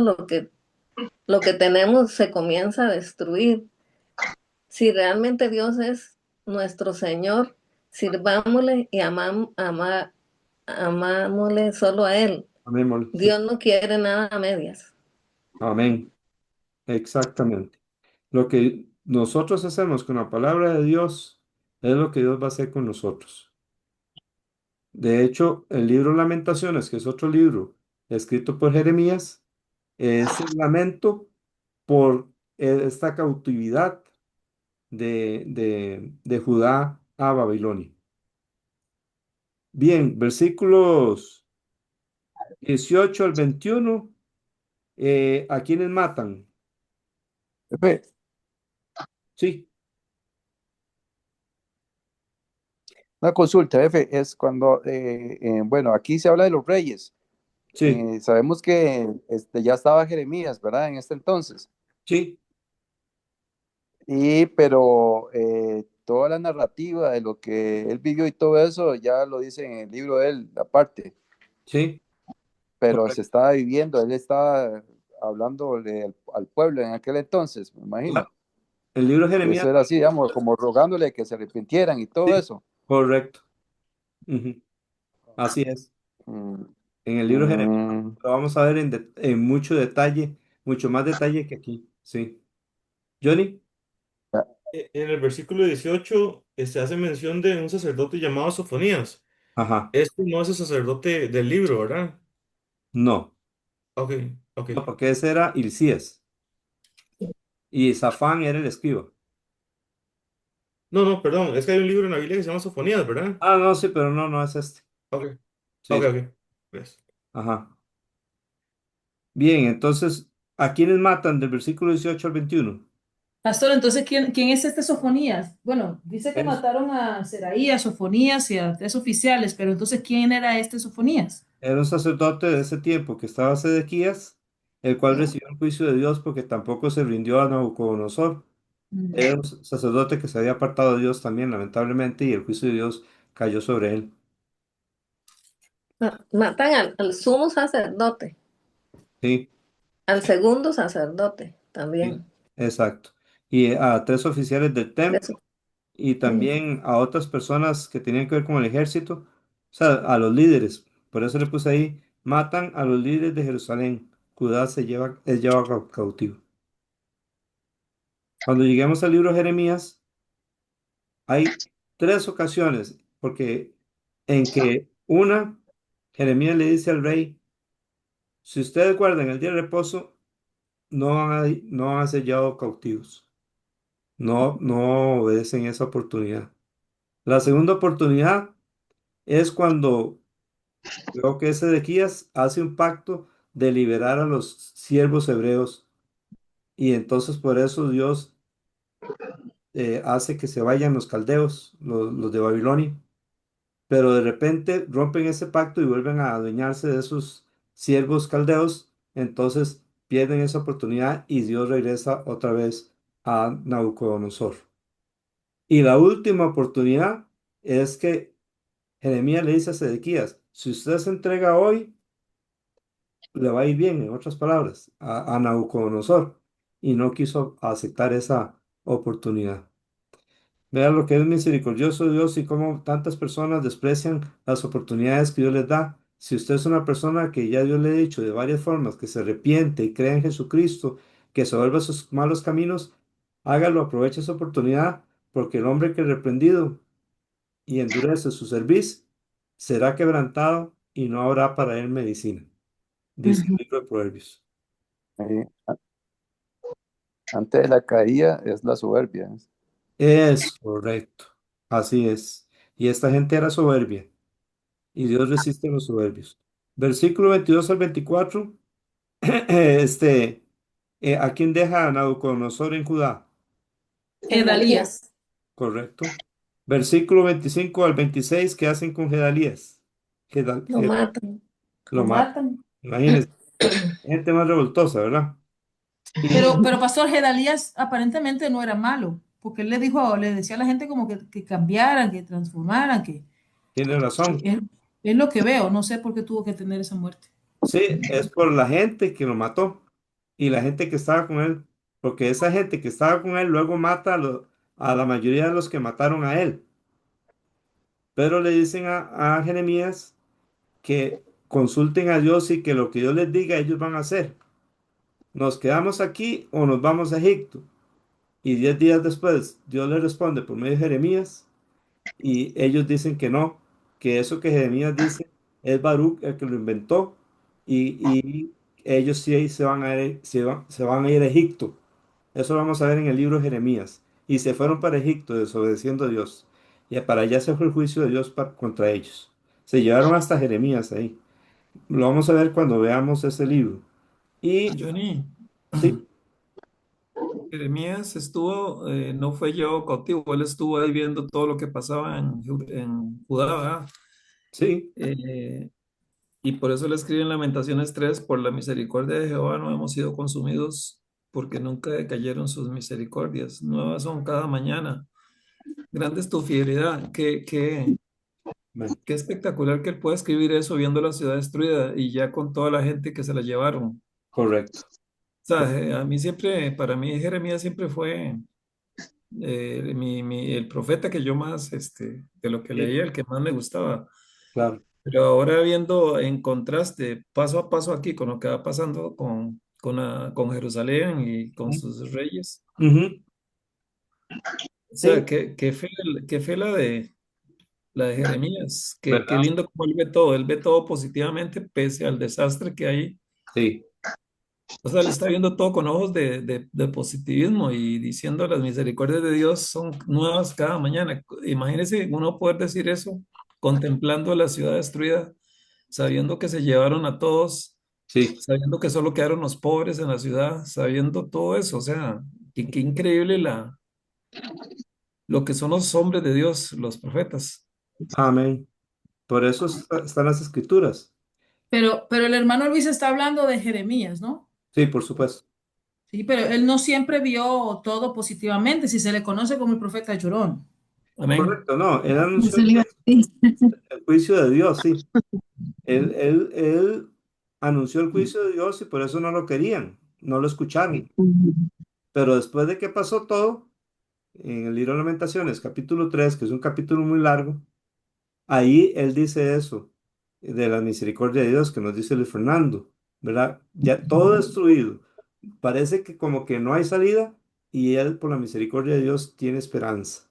lo que tenemos se comienza a destruir. Si realmente Dios es nuestro Señor, sirvámosle y amámosle solo a Él. Amémosle, sí. Dios no quiere nada a medias. Amén. Exactamente. Lo que nosotros hacemos con la palabra de Dios es lo que Dios va a hacer con nosotros. De hecho, el libro Lamentaciones, que es otro libro escrito por Jeremías, es el lamento por esta cautividad de Judá a Babilonia. Bien, versículos 18 al 21, ¿a quiénes matan? Jefe, Sí, una consulta, jefe, es cuando, bueno, aquí se habla de los reyes. sí, Sabemos que ya estaba Jeremías, ¿verdad? En este entonces. sí, Pero toda la narrativa de lo que él vivió y todo eso ya lo dice en el libro de él, aparte. sí, Pero se correcto. estaba viviendo, él estaba hablándole al pueblo en aquel entonces, me imagino. Claro, el libro de Jeremías, Eso era así, digamos, como rogándole que se arrepintieran y todo sí, eso. correcto. Ujú, así es. Mm, En el libro de Jeremías mm, lo vamos a ver en mucho detalle, mucho más detalle que aquí. Sí. Johnny, En el versículo 18 se hace mención de un sacerdote llamado Sofonías. ajá, Este no es el sacerdote del libro, ¿verdad? no, Ok, ok. no, porque ese era Hilcías y Safán era el escriba. No, no, perdón, es que hay un libro en la Biblia que se llama Sofonías, ¿verdad? Ah, no, sí, pero no, no es este. Ok, ok, Sí, ok. Pues, ajá. Bien, entonces, ¿a quiénes matan del versículo 18 al 21? Pastor, entonces, ¿quién es este Sofonías? Bueno, dice que Es- mataron a Seraías, Sofonías y a 3 oficiales, pero entonces, ¿quién era este Sofonías? Era un sacerdote de ese tiempo que estaba Sedequías, el cual recibió el juicio de Dios porque tampoco se rindió a Nabucodonosor. Era un sacerdote que se había apartado de Dios también, lamentablemente, y el juicio de Dios cayó sobre él. Matan al sumo sacerdote, Sí, al segundo sacerdote sí, también. exacto. Y a 3 oficiales del templo Eso. y Mm. también a otras personas que tenían que ver con el ejército, o sea, a los líderes. Por eso le puse ahí, matan a los líderes de Jerusalén. Judá es llevado cautivo. Cuando lleguemos al libro de Jeremías, hay 3 ocasiones, porque en que una, Jeremías le dice al rey, si ustedes guardan el día de reposo, no van a ser llevados cautivos. No, no obedecen esa oportunidad. La segunda oportunidad es cuando creo que Ezequías hace un pacto de liberar a los siervos hebreos y entonces por eso Dios hace que se vayan los caldeos, los de Babilonia, pero de repente rompen ese pacto y vuelven a adueñarse de esos siervos caldeos, entonces pierden esa oportunidad y Dios regresa otra vez a Nabucodonosor. Y la última oportunidad es que Jeremías le dice a Sedequías, si usted se entrega hoy, le va a ir bien, en otras palabras, a Nabucodonosor, y no quiso aceptar esa oportunidad. Vean lo que es misericordioso Dios y cómo tantas personas desprecian las oportunidades que Dios les da. Si usted es una persona que ya Dios le ha dicho de varias formas que se arrepiente y cree en Jesucristo, que se vuelva a sus malos caminos, hágalo, aproveche esa oportunidad, porque el hombre que es reprendido y endurece su cerviz será quebrantado y no habrá para él medicina, dice el Ujú. libro de Proverbios. eh, Antes de la caída es la soberbia. Es correcto, así es. Y esta gente era soberbia. Y Dios resiste a los soberbios. Versículo 22 al 24, este, ¿a quién deja a Nabucodonosor en Judá? Gedalías. Gedalías, Correcto. Versículo 25 al 26, ¿qué hacen con Gedalías? Lo matan. Lo lo matan. matan. Imagínense, gente más revoltosa, ¿verdad? Y Pero Pastor, Gedalías aparentemente no era malo, porque él le decía a la gente como que cambiaran, que transformaran, tiene que razón. es lo que veo, no sé por qué tuvo que tener esa muerte. Sí, es por la gente que lo mató y la gente que estaba con él, porque esa gente que estaba con él luego mata a la mayoría de los que mataron a él. Pero le dicen a Jeremías que consulten a Dios y que lo que Dios les diga ellos van a hacer. ¿Nos quedamos aquí o nos vamos a Egipto? Y 10 días después Dios les responde por medio de Jeremías y ellos dicen que no, que eso que Jeremías dice es Baruch el que lo inventó y ellos sí se van a ir, se van a ir a Egipto. Eso lo vamos a ver en el libro de Jeremías. Y se fueron para Egipto desobedeciendo a Dios. Y para allá se fue el juicio de Dios contra ellos. Se llevaron hasta Jeremías ahí. Lo vamos a ver cuando veamos ese libro. Y Johnny, sí, Jeremías estuvo, no fue llevado cautivo, él estuvo ahí viendo todo lo que pasaba en Judá, ¿verdad? sí, Eh, y por eso le escribe en Lamentaciones 3, por la misericordia de Jehová no hemos sido consumidos, porque nunca decayeron sus misericordias, nuevas son cada mañana. Grande es tu fidelidad, bueno, qué espectacular que él pueda escribir eso viendo la ciudad destruida y ya con toda la gente que se la llevaron. correcto. O sea, a mí siempre, para mí Jeremías siempre fue el profeta que yo más, de lo que Sí, leía, el que más me gustaba. claro. Pero ahora viendo en contraste, paso a paso aquí, con lo que va pasando con Jerusalén y con sus reyes, Ujú, o sea, sí, qué fe la de Jeremías, qué ¿verdad? lindo como él ve todo positivamente pese al desastre que hay. Sí, O sea, él está viendo todo con ojos de positivismo y diciendo las misericordias de Dios son nuevas cada mañana. Imagínese uno poder decir eso contemplando la ciudad destruida, sabiendo que se llevaron a todos, sí. sabiendo que solo quedaron los pobres en la ciudad, sabiendo todo eso. O sea, qué increíble lo que son los hombres de Dios, los profetas. Amén. Por eso están las escrituras. Pero el hermano Luis está hablando de Jeremías, ¿no? Sí, por supuesto. Sí, pero él no siempre vio todo positivamente, si se le conoce como el profeta llorón. Amén. Correcto, no. Él anunció Eso le iba a decir. el juicio de Dios, sí. Él anunció el juicio de Dios y por eso no lo querían, no lo escucharon. Pero después de que pasó todo, en el libro de Lamentaciones, capítulo 3 que es un capítulo muy largo, ahí él dice eso, de la misericordia de Dios, que nos dice Luis Fernando, ¿verdad? Ya todo destruido. Parece que como que no hay salida y él, por la misericordia de Dios, tiene esperanza,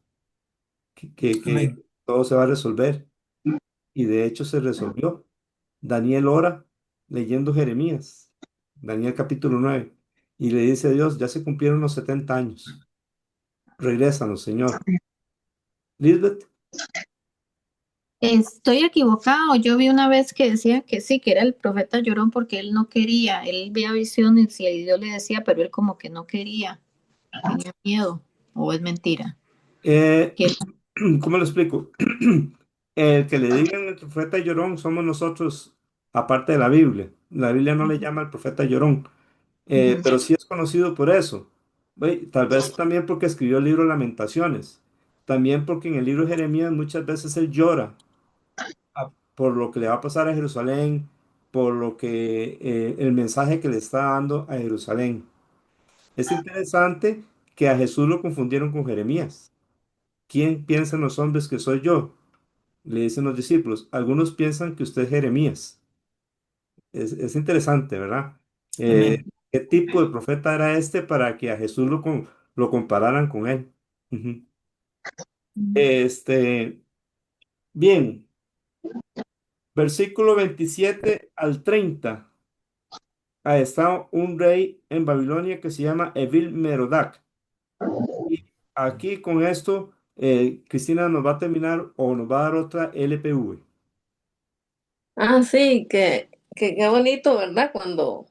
que Amén. todo se va a resolver. Y de hecho se resolvió. Daniel ora leyendo Jeremías, Daniel capítulo 9 y le dice a Dios, ya se cumplieron los 70 años, regrésanos, Señor. Lisbeth, Estoy equivocado. Yo vi una vez que decía que sí, que era el profeta llorón porque él no quería. Él veía visiones y Dios le decía, pero él como que no quería, tenía miedo. ¿O es mentira? eh, Que él- ¿cómo lo explico? El que le digan el profeta llorón somos nosotros, aparte de la Biblia. La Biblia no le llama al profeta llorón, Ujú. pero sí es conocido por eso. Ve, tal vez también porque escribió el libro Lamentaciones, también porque en el libro de Jeremías muchas veces él llora por lo que le va a pasar a Jerusalén, por lo que el mensaje que le está dando a Jerusalén. Es interesante que a Jesús lo confundieron con Jeremías. ¿Quién piensan los hombres que soy yo? Le dicen los discípulos. Algunos piensan que usted es Jeremías. Es interesante, ¿verdad? Amén. ¿Qué tipo de profeta era este para que a Jesús lo compararan con él? Ujú. Este, bien, versículo 27 al 30. Está un rey en Babilonia que se llama Evil Merodach. Y aquí con esto, Cristina nos va a terminar o nos va a dar otra LPV. Ah, sí, que qué bonito, ¿verdad? Cuando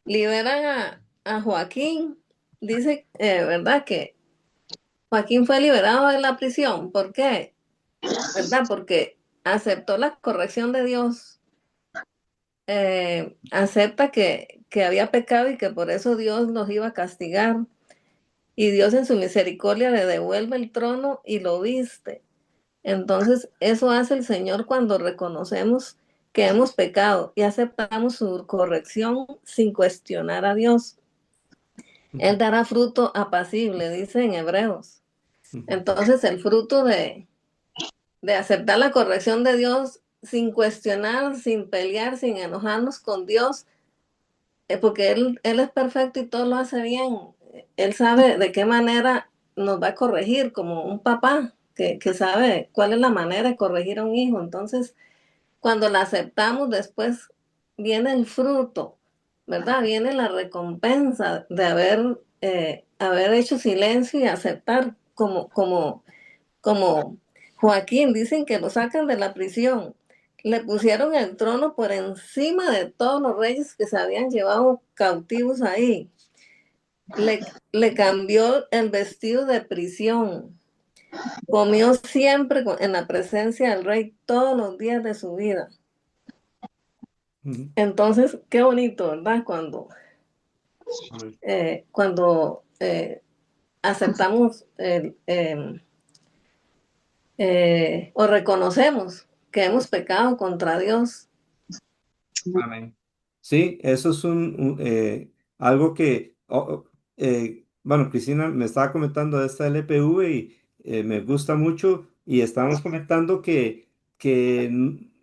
liberan a Joaquín, dice, ¿verdad? Que Joaquín fue liberado de la prisión. ¿Por qué? ¿Verdad? Porque aceptó la corrección de Dios, acepta que había pecado y que por eso Dios los iba a castigar. Y Dios en su misericordia le devuelve el trono y lo viste. Entonces, eso hace el Señor cuando reconocemos que hemos pecado y aceptamos su corrección sin cuestionar a Dios. Él dará fruto apacible, dice en Hebreos. Ujú. Entonces, el fruto de aceptar la corrección de Dios sin cuestionar, sin pelear, sin enojarnos con Dios, porque él es perfecto y todo lo hace bien. Él sabe de qué manera nos va a corregir como un papá que sabe cuál es la manera de corregir a un hijo. Entonces, cuando la aceptamos, después viene el fruto, ¿verdad? Viene la recompensa de haber hecho silencio y aceptar como Joaquín, dicen que lo sacan de la prisión. Le pusieron el trono por encima de todos los reyes que se habían llevado cautivos ahí. Le cambió el vestido de prisión. Comió siempre en la presencia del rey todos los días de su vida. Ujú. Entonces, qué bonito, ¿verdad? Amén. Cuando aceptamos o reconocemos que hemos pecado contra Dios. Amén. Sí, eso es algo que, bueno, Cristina me estaba comentando de esta LPV y me gusta mucho y estábamos comentando que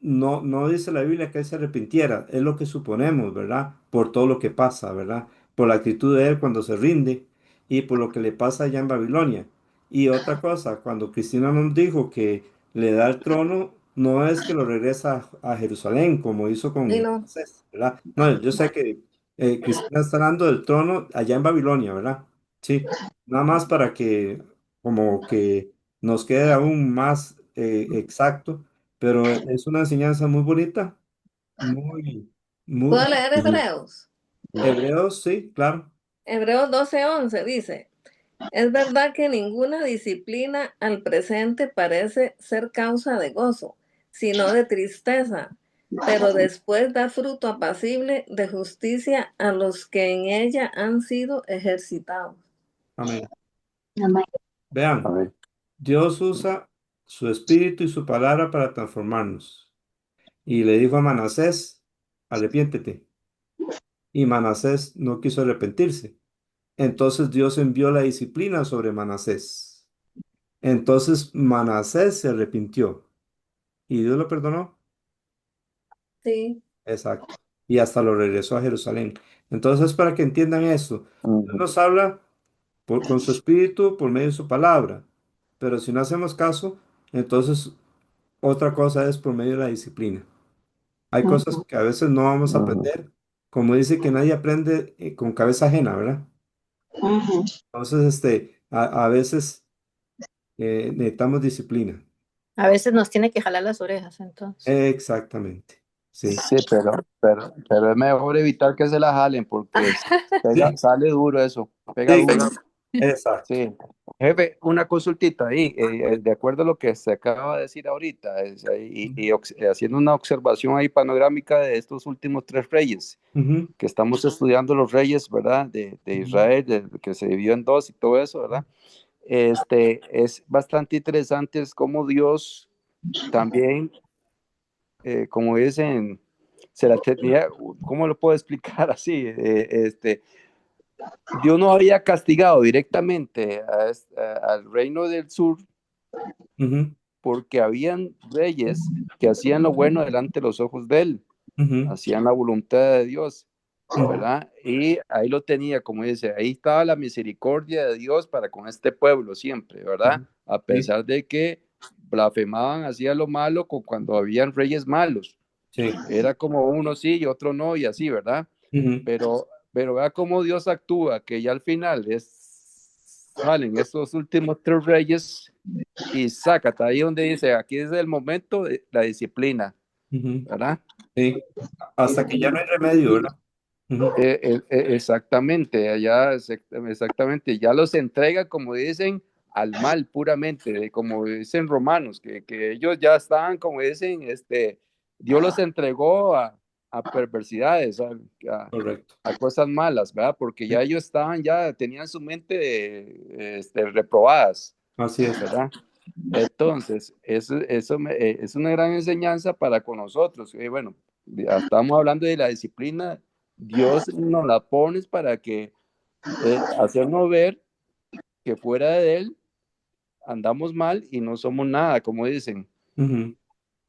no dice la Biblia que él se arrepintiera, es lo que suponemos, ¿verdad? Por todo lo que pasa, ¿verdad? Por la actitud de él cuando se rinde y por lo que le pasa allá en Babilonia. Y otra cosa, cuando Cristina nos dijo que le da el trono, no es que lo regresa a Jerusalén como hizo Y con no, Moisés, ¿verdad? No, yo sé que Cristina está hablando del trono allá en Babilonia, ¿verdad? Sí, nada más para que como que nos quede aún más exacto, pero es una enseñanza muy bonita, muy, ¿puedo muy... leer Hebreos? Hebreos, sí, claro. Hebreos 12:11 dice, es verdad que ninguna disciplina al presente parece ser causa de gozo, sino de tristeza, pero después da fruto apacible de justicia a los que en ella han sido ejercitados. Amén. Amén. Vean, Amén. Dios usa su espíritu y su palabra para transformarnos. Y le dijo a Manasés, arrepiéntete. Y Manasés no quiso arrepentirse. Entonces Dios envió la disciplina sobre Manasés. Entonces Manasés se arrepintió y Dios lo perdonó. Sí, Exacto. Y hasta lo regresó a Jerusalén. Entonces, para que entiendan esto, Dios Ujú. nos habla con su espíritu, por medio de su palabra. Pero si no hacemos caso, entonces otra cosa es por medio de la disciplina. Hay cosas Ujú, que a veces no vamos a Ujú. aprender, como dice que nadie aprende con cabeza ajena, ¿verdad? ujú. Entonces, a veces necesitamos disciplina. A veces nos tiene que jalar las orejas, entonces. Exactamente. Sí. Sí, pero es mejor evitar que se la jalen porque Sí, sale duro eso, pega sí, duro. exacto. Sí. Jefe, una consultita ahí, de acuerdo a lo que se acaba de decir ahorita, haciendo una observación ahí panorámica de estos últimos tres reyes, Ujú, que estamos estudiando los reyes, ¿verdad? De ujú, Israel, que se dividió en dos y todo eso, ¿verdad? Es bastante interesante es cómo Dios también, como dicen, se la tenía, ¿cómo lo puedo explicar así? Dios no había castigado directamente al reino del sur ujú, porque habían reyes que hacían lo bueno delante de los ojos de él, ujú, hacían la voluntad de Dios, ujú, ¿verdad? Y ahí lo tenía, como dice, ahí estaba la misericordia de Dios para con este pueblo siempre, ¿verdad? ujú. A Sí, pesar de que blasfemaban, hacían lo malo cuando habían reyes malos. sí. Era como uno sí y otro no y así, ¿verdad? Ujú, Pero vea cómo Dios actúa, que ya al final salen estos últimos tres reyes y sácate ahí donde dice, aquí es el momento de la disciplina, ujú. ¿verdad? Sí. Hasta que ya no hay remedio, ¿verdad? Ujú, Exactamente, exactamente, ya los entrega, como dicen, al mal puramente, como dicen Romanos, que ellos ya estaban, como dicen, Dios los entregó a perversidades, correcto. a cosas malas, ¿verdad? Porque Sí, ya ellos ya tenían su mente reprobadas, así es. ¿verdad? Entonces, es una gran enseñanza para con nosotros. Bueno, ya estamos hablando de la disciplina, Dios nos la pones para que hacernos ver que fuera de Él andamos mal y no somos nada, como dicen, Ujú,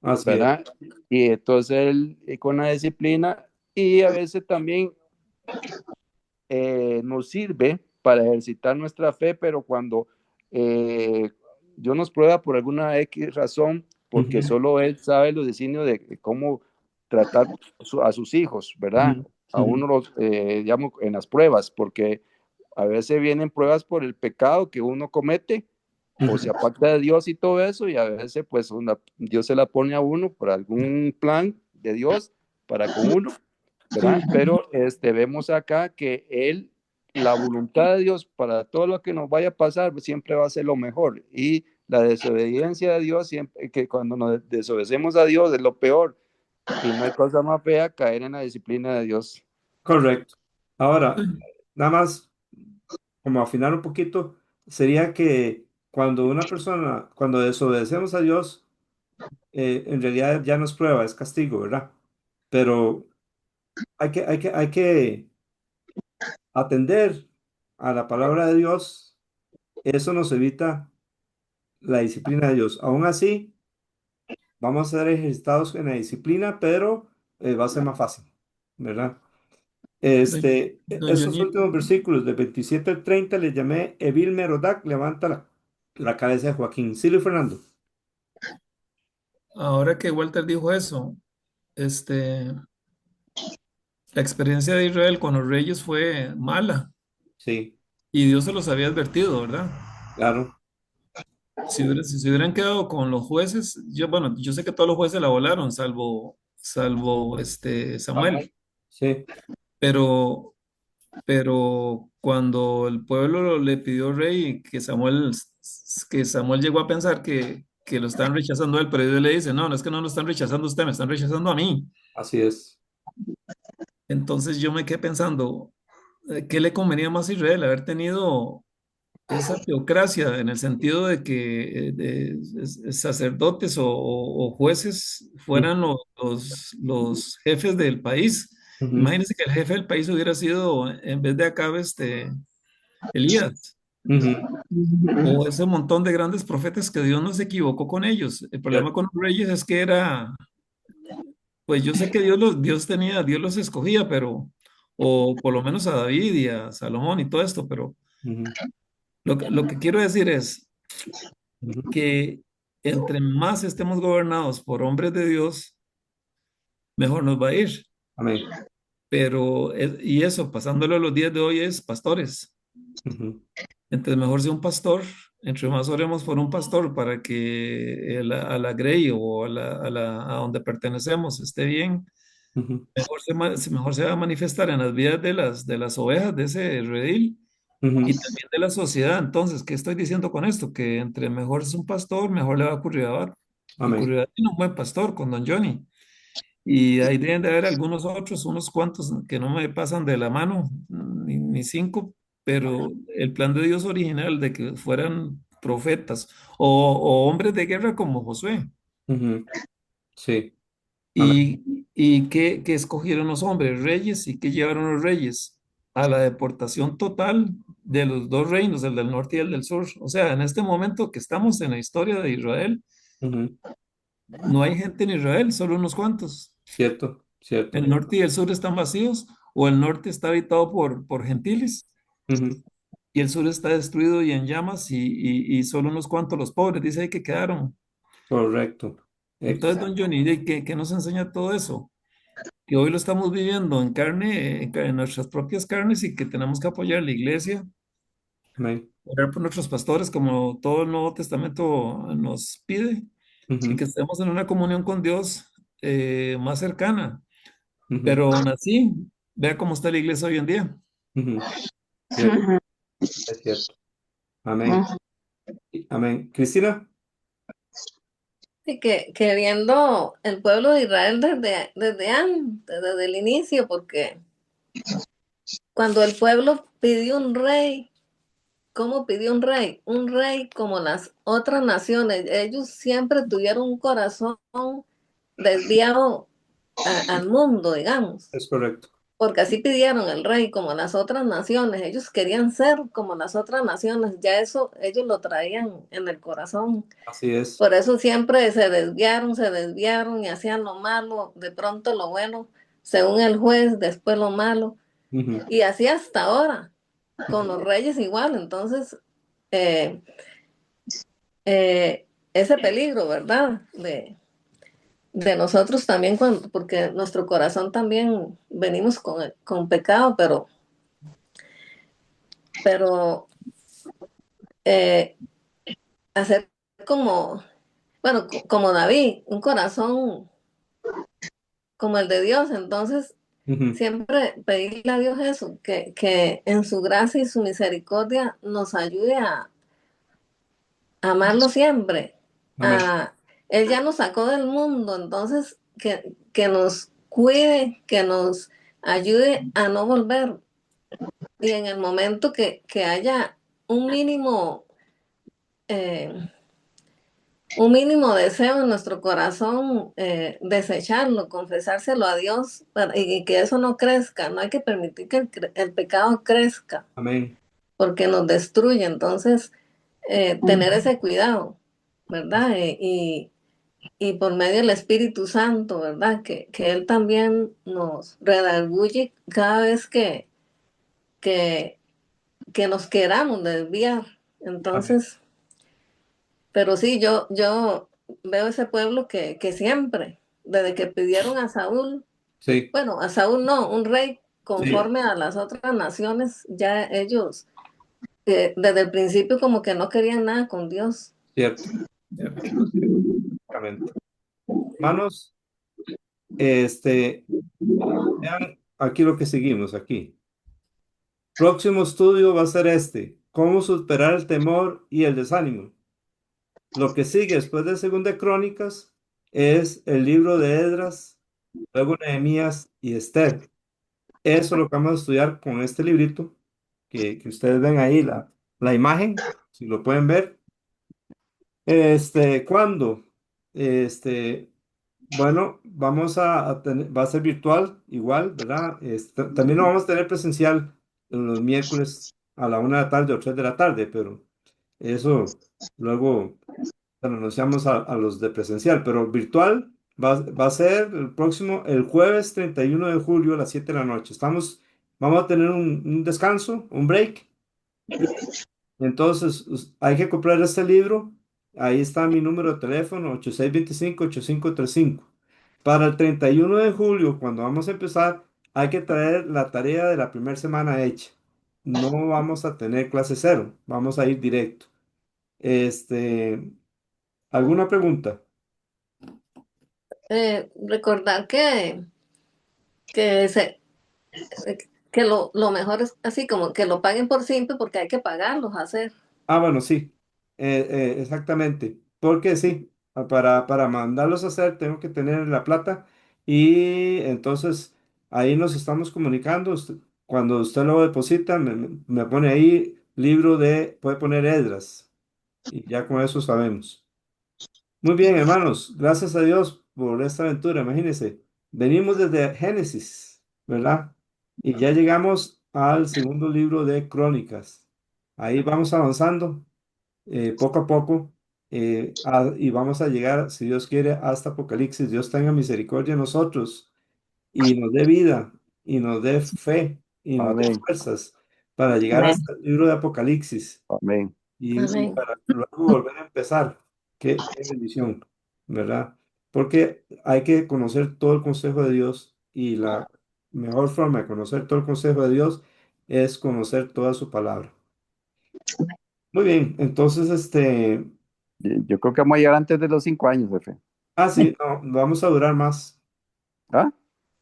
así es. ¿verdad? Y entonces Él con la disciplina y a veces también nos sirve para ejercitar nuestra fe, pero cuando eh, Dios nos prueba por alguna X razón, porque Ujú, solo Él sabe los designios de cómo tratar a sus hijos, ¿verdad? ujú, A ujú. uno los, digamos, en las pruebas, porque a veces vienen pruebas por el pecado que uno comete o se Ujú. aparta de Dios y todo eso, y a veces pues Dios se la pone a uno por algún plan de Dios para con uno, ¿verdad? Pero vemos acá que Él, la voluntad de Dios para todo lo que nos vaya a pasar, pues, siempre va a ser lo mejor. Y la desobediencia de Dios, siempre que cuando nos desobedecemos a Dios es lo peor. Y no hay cosa más fea caer en la disciplina de Dios. Correcto. Ahora, nada más como afinar un poquito, sería que cuando una persona, cuando desobedecemos a Dios, en realidad ya no es prueba, es castigo, ¿verdad? Pero hay que atender a la palabra de Dios. Eso nos evita la disciplina de Dios. Aún así, vamos a ser ejercitados en la disciplina, pero va a ser más fácil, ¿verdad? Don Esos Johnny, últimos versículos de 27 al 30 le llamé Evil Merodac, levanta la cabeza de Joaquín. Silvio Fernando. ahora que Walter dijo eso, este, la experiencia de Israel con los reyes fue mala Sí, y Dios se los había advertido, ¿verdad? claro. Si se hubieran quedado con los jueces, bueno, yo sé que todos los jueces la volaron, salvo Samuel. Samuel, Sí, pero, pero cuando el pueblo le pidió rey, que Samuel llegó a pensar que lo están rechazando a él, pero Dios le dice, no, no es que no lo están rechazando a usted, me están rechazando a mí. así es. Entonces yo me quedé pensando, ¿qué le convenía más a Israel? Haber tenido esa teocracia en el sentido de que sacerdotes o jueces Mm, fueran los jefes del país. ujú, Imagínense que el jefe del país hubiera sido, en vez de Acabe, Elías, ujú, o ese montón de grandes profetas que Dios no se equivocó con ellos. El problema cierto. con los reyes es que pues yo sé que Dios los escogía, o por lo menos a David y a Salomón y todo esto, pero Ujú, lo que quiero decir es ujú. que entre más estemos gobernados por hombres de Dios, mejor nos va a ir. Amén. Pero, y eso, pasándolo a los días de hoy, es pastores. Ujú, Entonces, mejor sea un pastor, entre más oremos por un pastor para que a la grey o a donde pertenecemos esté bien, ujú, mejor se va a manifestar en las vidas de las ovejas de ese redil ujú. y también de la sociedad. Entonces, ¿qué estoy diciendo con esto? Que entre mejor es un pastor, mejor le va a Amén. ocurrir un buen pastor con Don Johnny. Y ahí deben de haber algunos otros, unos cuantos que no me pasan de la mano, ni cinco, pero el plan de Dios original de que fueran profetas o hombres de guerra como Josué. Ujú, sí. Amén. ¿Y qué escogieron los hombres? Reyes. ¿Y qué llevaron los reyes? A la deportación total de los dos reinos, el del norte y el del sur. O sea, en este momento que estamos en la historia de Israel, Ujú, no hay gente en Israel, solo unos cuantos. cierto, El cierto. norte y el sur están vacíos, o el norte está habitado por gentiles, Ujú, y el sur está destruido y en llamas, y solo unos cuantos los pobres, dice ahí que quedaron. correcto. Entonces, Exacto. don Johnny, ¿qué nos enseña todo eso? Que hoy lo estamos viviendo en carne, en nuestras propias carnes, y que tenemos que apoyar la iglesia, Amén. orar por nuestros pastores, como todo el Nuevo Testamento nos pide, y que Ujú, estemos en una comunión con Dios más cercana. ujú, Pero aún así, vea cómo está la iglesia hoy en día. ujú. Cierto, es cierto. Amén. Amén. Cristina. Y que viendo el pueblo de Israel desde antes, desde el inicio, porque cuando el pueblo pidió un rey, ¿cómo pidió un rey? Un rey como las otras naciones. Ellos siempre tuvieron un corazón desviado al mundo, digamos. Es correcto. Porque así pidieron el rey como las otras naciones. Ellos querían ser como las otras naciones. Ya eso ellos lo traían en el corazón. Así es. Por eso siempre se desviaron y hacían lo malo, de pronto lo bueno, según el juez, después lo malo. Ujú, Y así hasta ahora, con los reyes igual. Entonces, eh, ese peligro, ¿verdad? De nosotros también, porque nuestro corazón también venimos con pecado, pero eh, hacer como, bueno, como David, un corazón como el de Dios. Entonces, Ujú. siempre pedirle a Dios eso, que en su gracia y su misericordia nos ayude a amarlo siempre. Amén. Él ya nos sacó del mundo, entonces que nos cuide, que nos ayude a no volver. Y en el momento que haya un mínimo, eh, un mínimo deseo en nuestro corazón, desecharlo, confesárselo a Dios y que eso no crezca. No hay que permitir que el pecado crezca Amén. porque nos destruye. Entonces, tener ese cuidado, ¿verdad? Y por medio del Espíritu Santo, ¿verdad? Que Él también nos redarguye cada vez que, que nos queramos desviar. Amén. Entonces, pero sí, yo veo ese pueblo que siempre, desde que pidieron a Saúl, Sí, bueno, a Saúl no, un rey sí, conforme a las otras naciones, ya ellos desde el principio como que no querían nada con Dios. cierto. Cierto. Exactamente. Hermanos, vean aquí lo que seguimos aquí. Próximo estudio va a ser cómo superar el temor y el desánimo. Lo que sigue después de Segunda de Crónicas es el libro de Esdras, luego Nehemías y Esther. Eso es lo que vamos a estudiar con este librito, que ustedes ven ahí la imagen, si lo pueden ver. ¿Cuándo? Este, bueno, vamos a tener, va a ser virtual igual, ¿verdad? También lo vamos a tener presencial en los miércoles a la 1 de la tarde o 3 de la tarde, pero eso luego se lo anunciamos a los de presencial, pero virtual va a ser el jueves 31 de julio a las 7 de la noche. Vamos a tener un descanso, un break. Entonces, hay que comprar este libro. Ahí está mi número de teléfono, 8625-8535. Para el 31 de julio, cuando vamos a empezar, hay que traer la tarea de la primera semana hecha. No vamos a tener clase cero, vamos a ir directo. Este, ¿Alguna pregunta? Recordar que, se, que lo mejor es así como que lo paguen por simple porque hay que pagarlos, hacer. Ah, bueno, sí, exactamente. Porque sí, para mandarlos a hacer tengo que tener la plata y entonces ahí nos estamos comunicando. Cuando usted lo deposita, me pone ahí puede poner Esdras y ya con eso sabemos. Muy bien, hermanos, gracias a Dios por esta aventura. Imagínense, venimos desde Génesis, ¿verdad? Y ya llegamos al segundo libro de Crónicas. Ahí vamos avanzando poco a poco y vamos a llegar, si Dios quiere, hasta Apocalipsis. Dios tenga misericordia de nosotros y nos dé vida y nos dé fe y nos dé Amén. fuerzas para llegar Amén. hasta el libro de Apocalipsis Amén. y Amén. para luego volver a empezar. Qué bendición, ¿verdad? Porque hay que conocer todo el consejo de Dios y la mejor forma de conocer todo el consejo de Dios es conocer toda su palabra. Muy bien, entonces, Yo creo que vamos a llegar antes de los 5 años, jefe. sí, no, vamos a durar más, ¿Ah?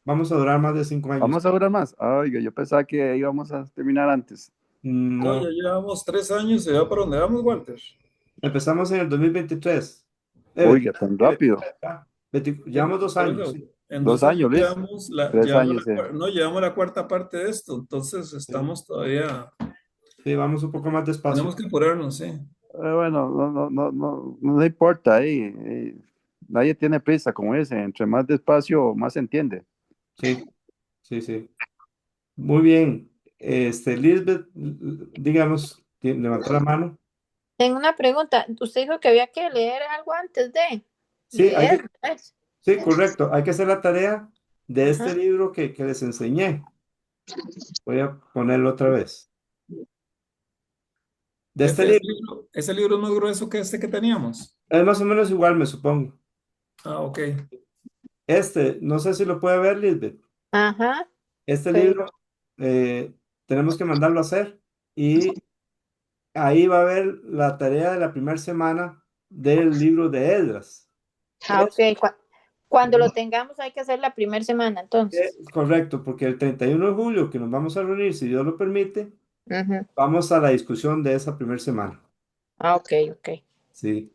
vamos a durar más de 5 años. ¿Vamos a durar más? Oiga, yo pensaba que íbamos a terminar antes. No, ya No, llevamos 3 años y ya para dónde vamos, Walter. empezamos en el 2023. Oiga, tan rápido. Llevamos dos Por años, eso, sí. en Dos 2 años años, Luis. llevamos 3 años, no, llevamos la cuarta parte de esto, entonces Sí, estamos todavía, sí, vamos un poco más despacio. tenemos que apurarnos, sí. Bueno, no importa ahí. Nadie tiene prisa, como dice. Entre más despacio, más se entiende. Sí, sí, sí. Muy bien. Lisbeth, díganos, levantó la mano. Tengo una pregunta. Usted dijo que había que leer algo antes de Sí, leer, pues. sí, correcto. Hay que hacer la tarea de este Ajá. libro que les enseñé. Voy a ponerlo otra vez. De este libro, Ese libro es más grueso que este que teníamos. es más o menos igual, me supongo. Ah, ok. No sé si lo puede ver, Lisbeth. Ajá, Este sí. libro tenemos que mandarlo a hacer y ahí va a haber la tarea de la primera semana del libro de Esdras. Ah, ok. Es, Cuando lo tengamos hay que hacer la primera semana, entonces. correcto, porque el 31 de julio que nos vamos a reunir, si Dios lo permite, Ujú. vamos a la discusión de esa primera semana. Ah, ok, ok. Sí,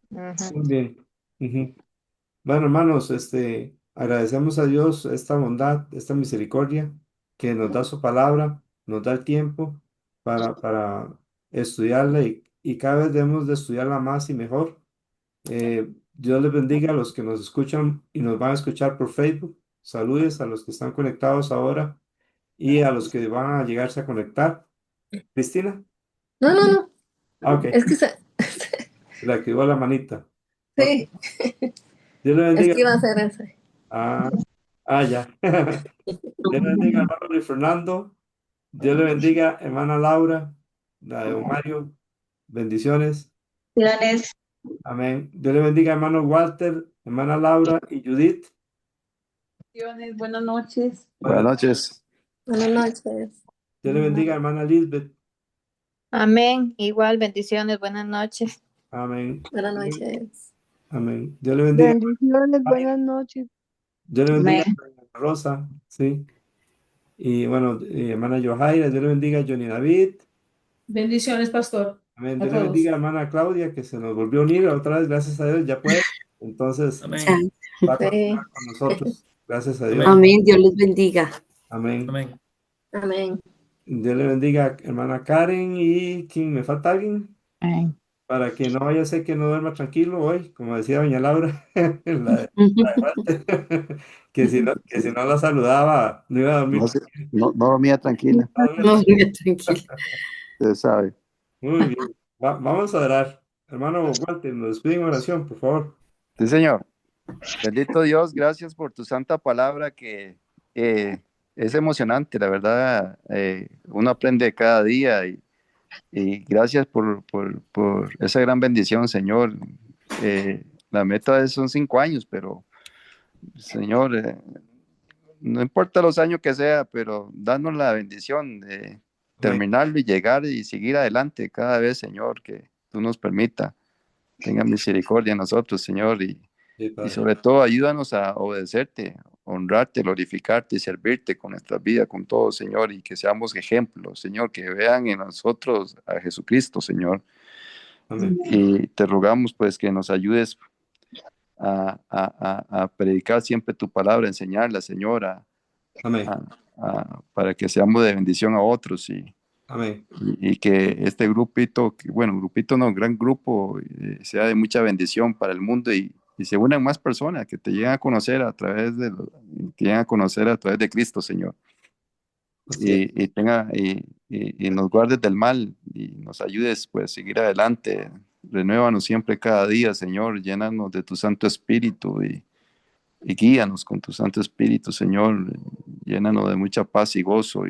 Ujú. muy bien. Ujú. Bueno, hermanos, agradecemos a Dios esta bondad, esta misericordia que nos da su palabra, nos da el tiempo para estudiarla y cada vez debemos de estudiarla más y mejor. Dios les bendiga a los que nos escuchan y nos van a escuchar por Facebook. Saludes a los que están conectados ahora y a los que van a llegarse a conectar. Cristina, No, no, no. ok, Es que le activó la manita. Ok, sí, Dios le es bendiga. que iba a ser ese. Ah, ya. Dios le bendiga, hermano Luis Fernando. Dios le bendiga, hermana Laura, la de don Mario. Bendiciones. Bendiciones. Amén. Dios le bendiga, hermano Walter, hermana Laura y Judith. Bendiciones, buenas noches. Buenas noches. Buenas noches. Dios le bendiga, hermana Lisbeth. Amén. Igual, bendiciones, buenas noches. Amén. Buenas noches. Amén. Dios le bendiga. Bendiciones, buenas noches. Dios le bendiga, Amén. hermana Rosa. Sí. Y bueno, hermana Johaira, Dios le bendiga, Johnny David. Bendiciones, pastor, Amén. a Dios le todos. bendiga, hermana Claudia, que se nos volvió a unir otra vez, gracias a Dios, ya puede. Entonces, Amén. va a Sí. continuar con nosotros. Gracias a Dios. Amén. Amén, Dios los bendiga. Amén. Amén. Amén. Dios le bendiga, hermana Karen. ¿Y quién me falta alguien? Amén. Para que no vaya a ser que no duerma tranquilo hoy, como decía doña Laura, la de Walter, que si no la saludaba, no iba a dormir No, no dormía tranquila, No, tranquilo. usted sabe. Muy bien. Vamos a orar. Hermano Walter, nos despiden en oración, por favor. Sí, señor. Bendito Dios, gracias por tu santa palabra que es emocionante, la verdad. Uno aprende cada día y gracias por esa gran bendición, Señor. La meta son 5 años, pero Señor, no importa los años que sea, pero danos la bendición de Amén. terminarlo y llegar y seguir adelante cada vez, Señor, que tú nos permita. Tenga misericordia de nosotros, Señor, Sí, y Padre. sobre todo ayúdanos a obedecerte, honrarte, glorificarte y servirte con nuestra vida, con todo, Señor, y que seamos ejemplos, Señor, que vean en nosotros a Jesucristo, Señor. Amén. Y te rogamos, pues, que nos ayudes a predicar siempre tu palabra, enseñarla, Señor, Amén. para que seamos de bendición a otros Amén. y que este grupito, bueno, grupito no, gran grupo, sea de mucha bendición para el mundo y se unan más personas que te lleguen a conocer a través que lleguen a conocer a través de Cristo, Señor. Así es. Y nos guardes del mal y nos ayudes pues a seguir adelante. Renuévanos siempre cada día, Señor, llénanos de tu Santo Espíritu y guíanos con tu Santo Espíritu, Señor, llénanos de mucha paz y gozo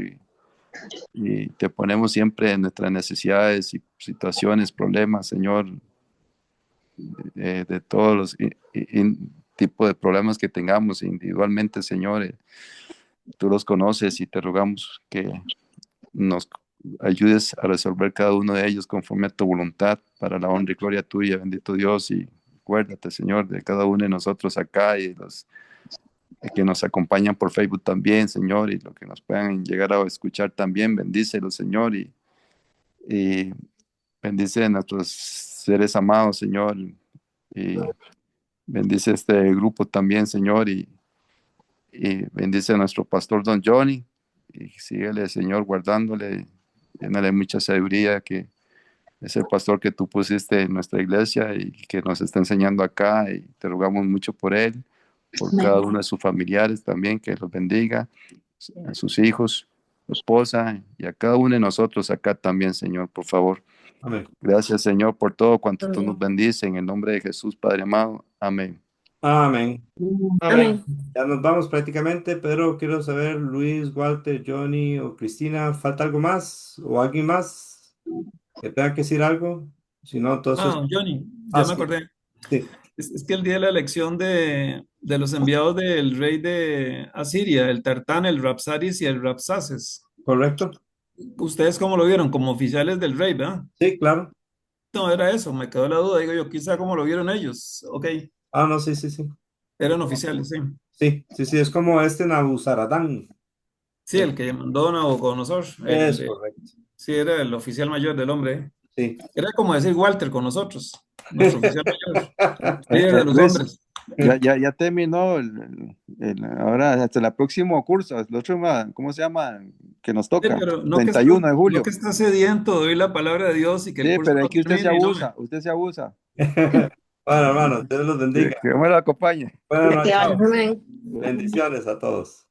y te ponemos siempre en nuestras necesidades y situaciones, problemas, Señor, de todos los tipos de problemas que tengamos individualmente, Señor, tú los conoces y te rogamos que nos ayudes a resolver cada uno de ellos conforme a tu voluntad para la honra y gloria tuya, bendito Dios, y acuérdate, Señor, de cada uno de nosotros acá y los que nos acompañan por Facebook también, Señor, y los que nos puedan llegar a escuchar también, bendícelos, Señor, y bendice a nuestros seres amados, Señor, y bendice este grupo también, Señor, y bendice a nuestro pastor Don Johnny, y síguele, Señor, guardándole, llénale mucha sabiduría, que es el pastor que tú pusiste en nuestra iglesia y que nos está enseñando acá, y te rogamos mucho por él, por cada uno de sus familiares también, que los bendiga, a sus hijos, su esposa, y a cada uno de nosotros acá también, Señor, por favor. Amén. Gracias, Señor, por todo cuanto tú nos Amén. bendices, en el nombre de Jesús, Padre amado. Amén. Amén. Amén. Ya nos vamos prácticamente, pero quiero saber, Luis, Walter, Johnny o Cristina, ¿falta algo más? ¿O alguien más? que tenga que decir algo. Si no, entonces, Johnny, ya me sí, acordé. sí, Es que el día de la elección de los enviados del rey de Asiria, el Tartán, el Rapsaris y el Rapsaces, correcto. ¿ustedes cómo lo vieron? Como oficiales del rey, ¿verdad? Sí, claro. No, era eso, me quedó la duda. Digo yo, quizá cómo lo vieron ellos. Ok, Ah, no, sí, sí, sí. eran oficiales, sí. Sí, sí, sí, es como este Nabuzaradán. Sí, el que mandó Nabucodonosor, Es correcto. sí, era el oficial mayor del hombre. Sí. Era como decir Walter con nosotros, nuestro oficial mayor, líder de los Luis, hombres. ya terminó ahora hasta el próximo curso, el otro, ¿cómo se llama? Que nos Sí, toca, pero 31 de no julio. que está sediento de oír la palabra de Dios y que el Sí, curso pero no es que usted se termine y no me... abusa, usted se abusa. Bueno, hermano, Dios los bendiga. Que Dios me lo acompañe. Buenas noches. Amén. Bendiciones a todos.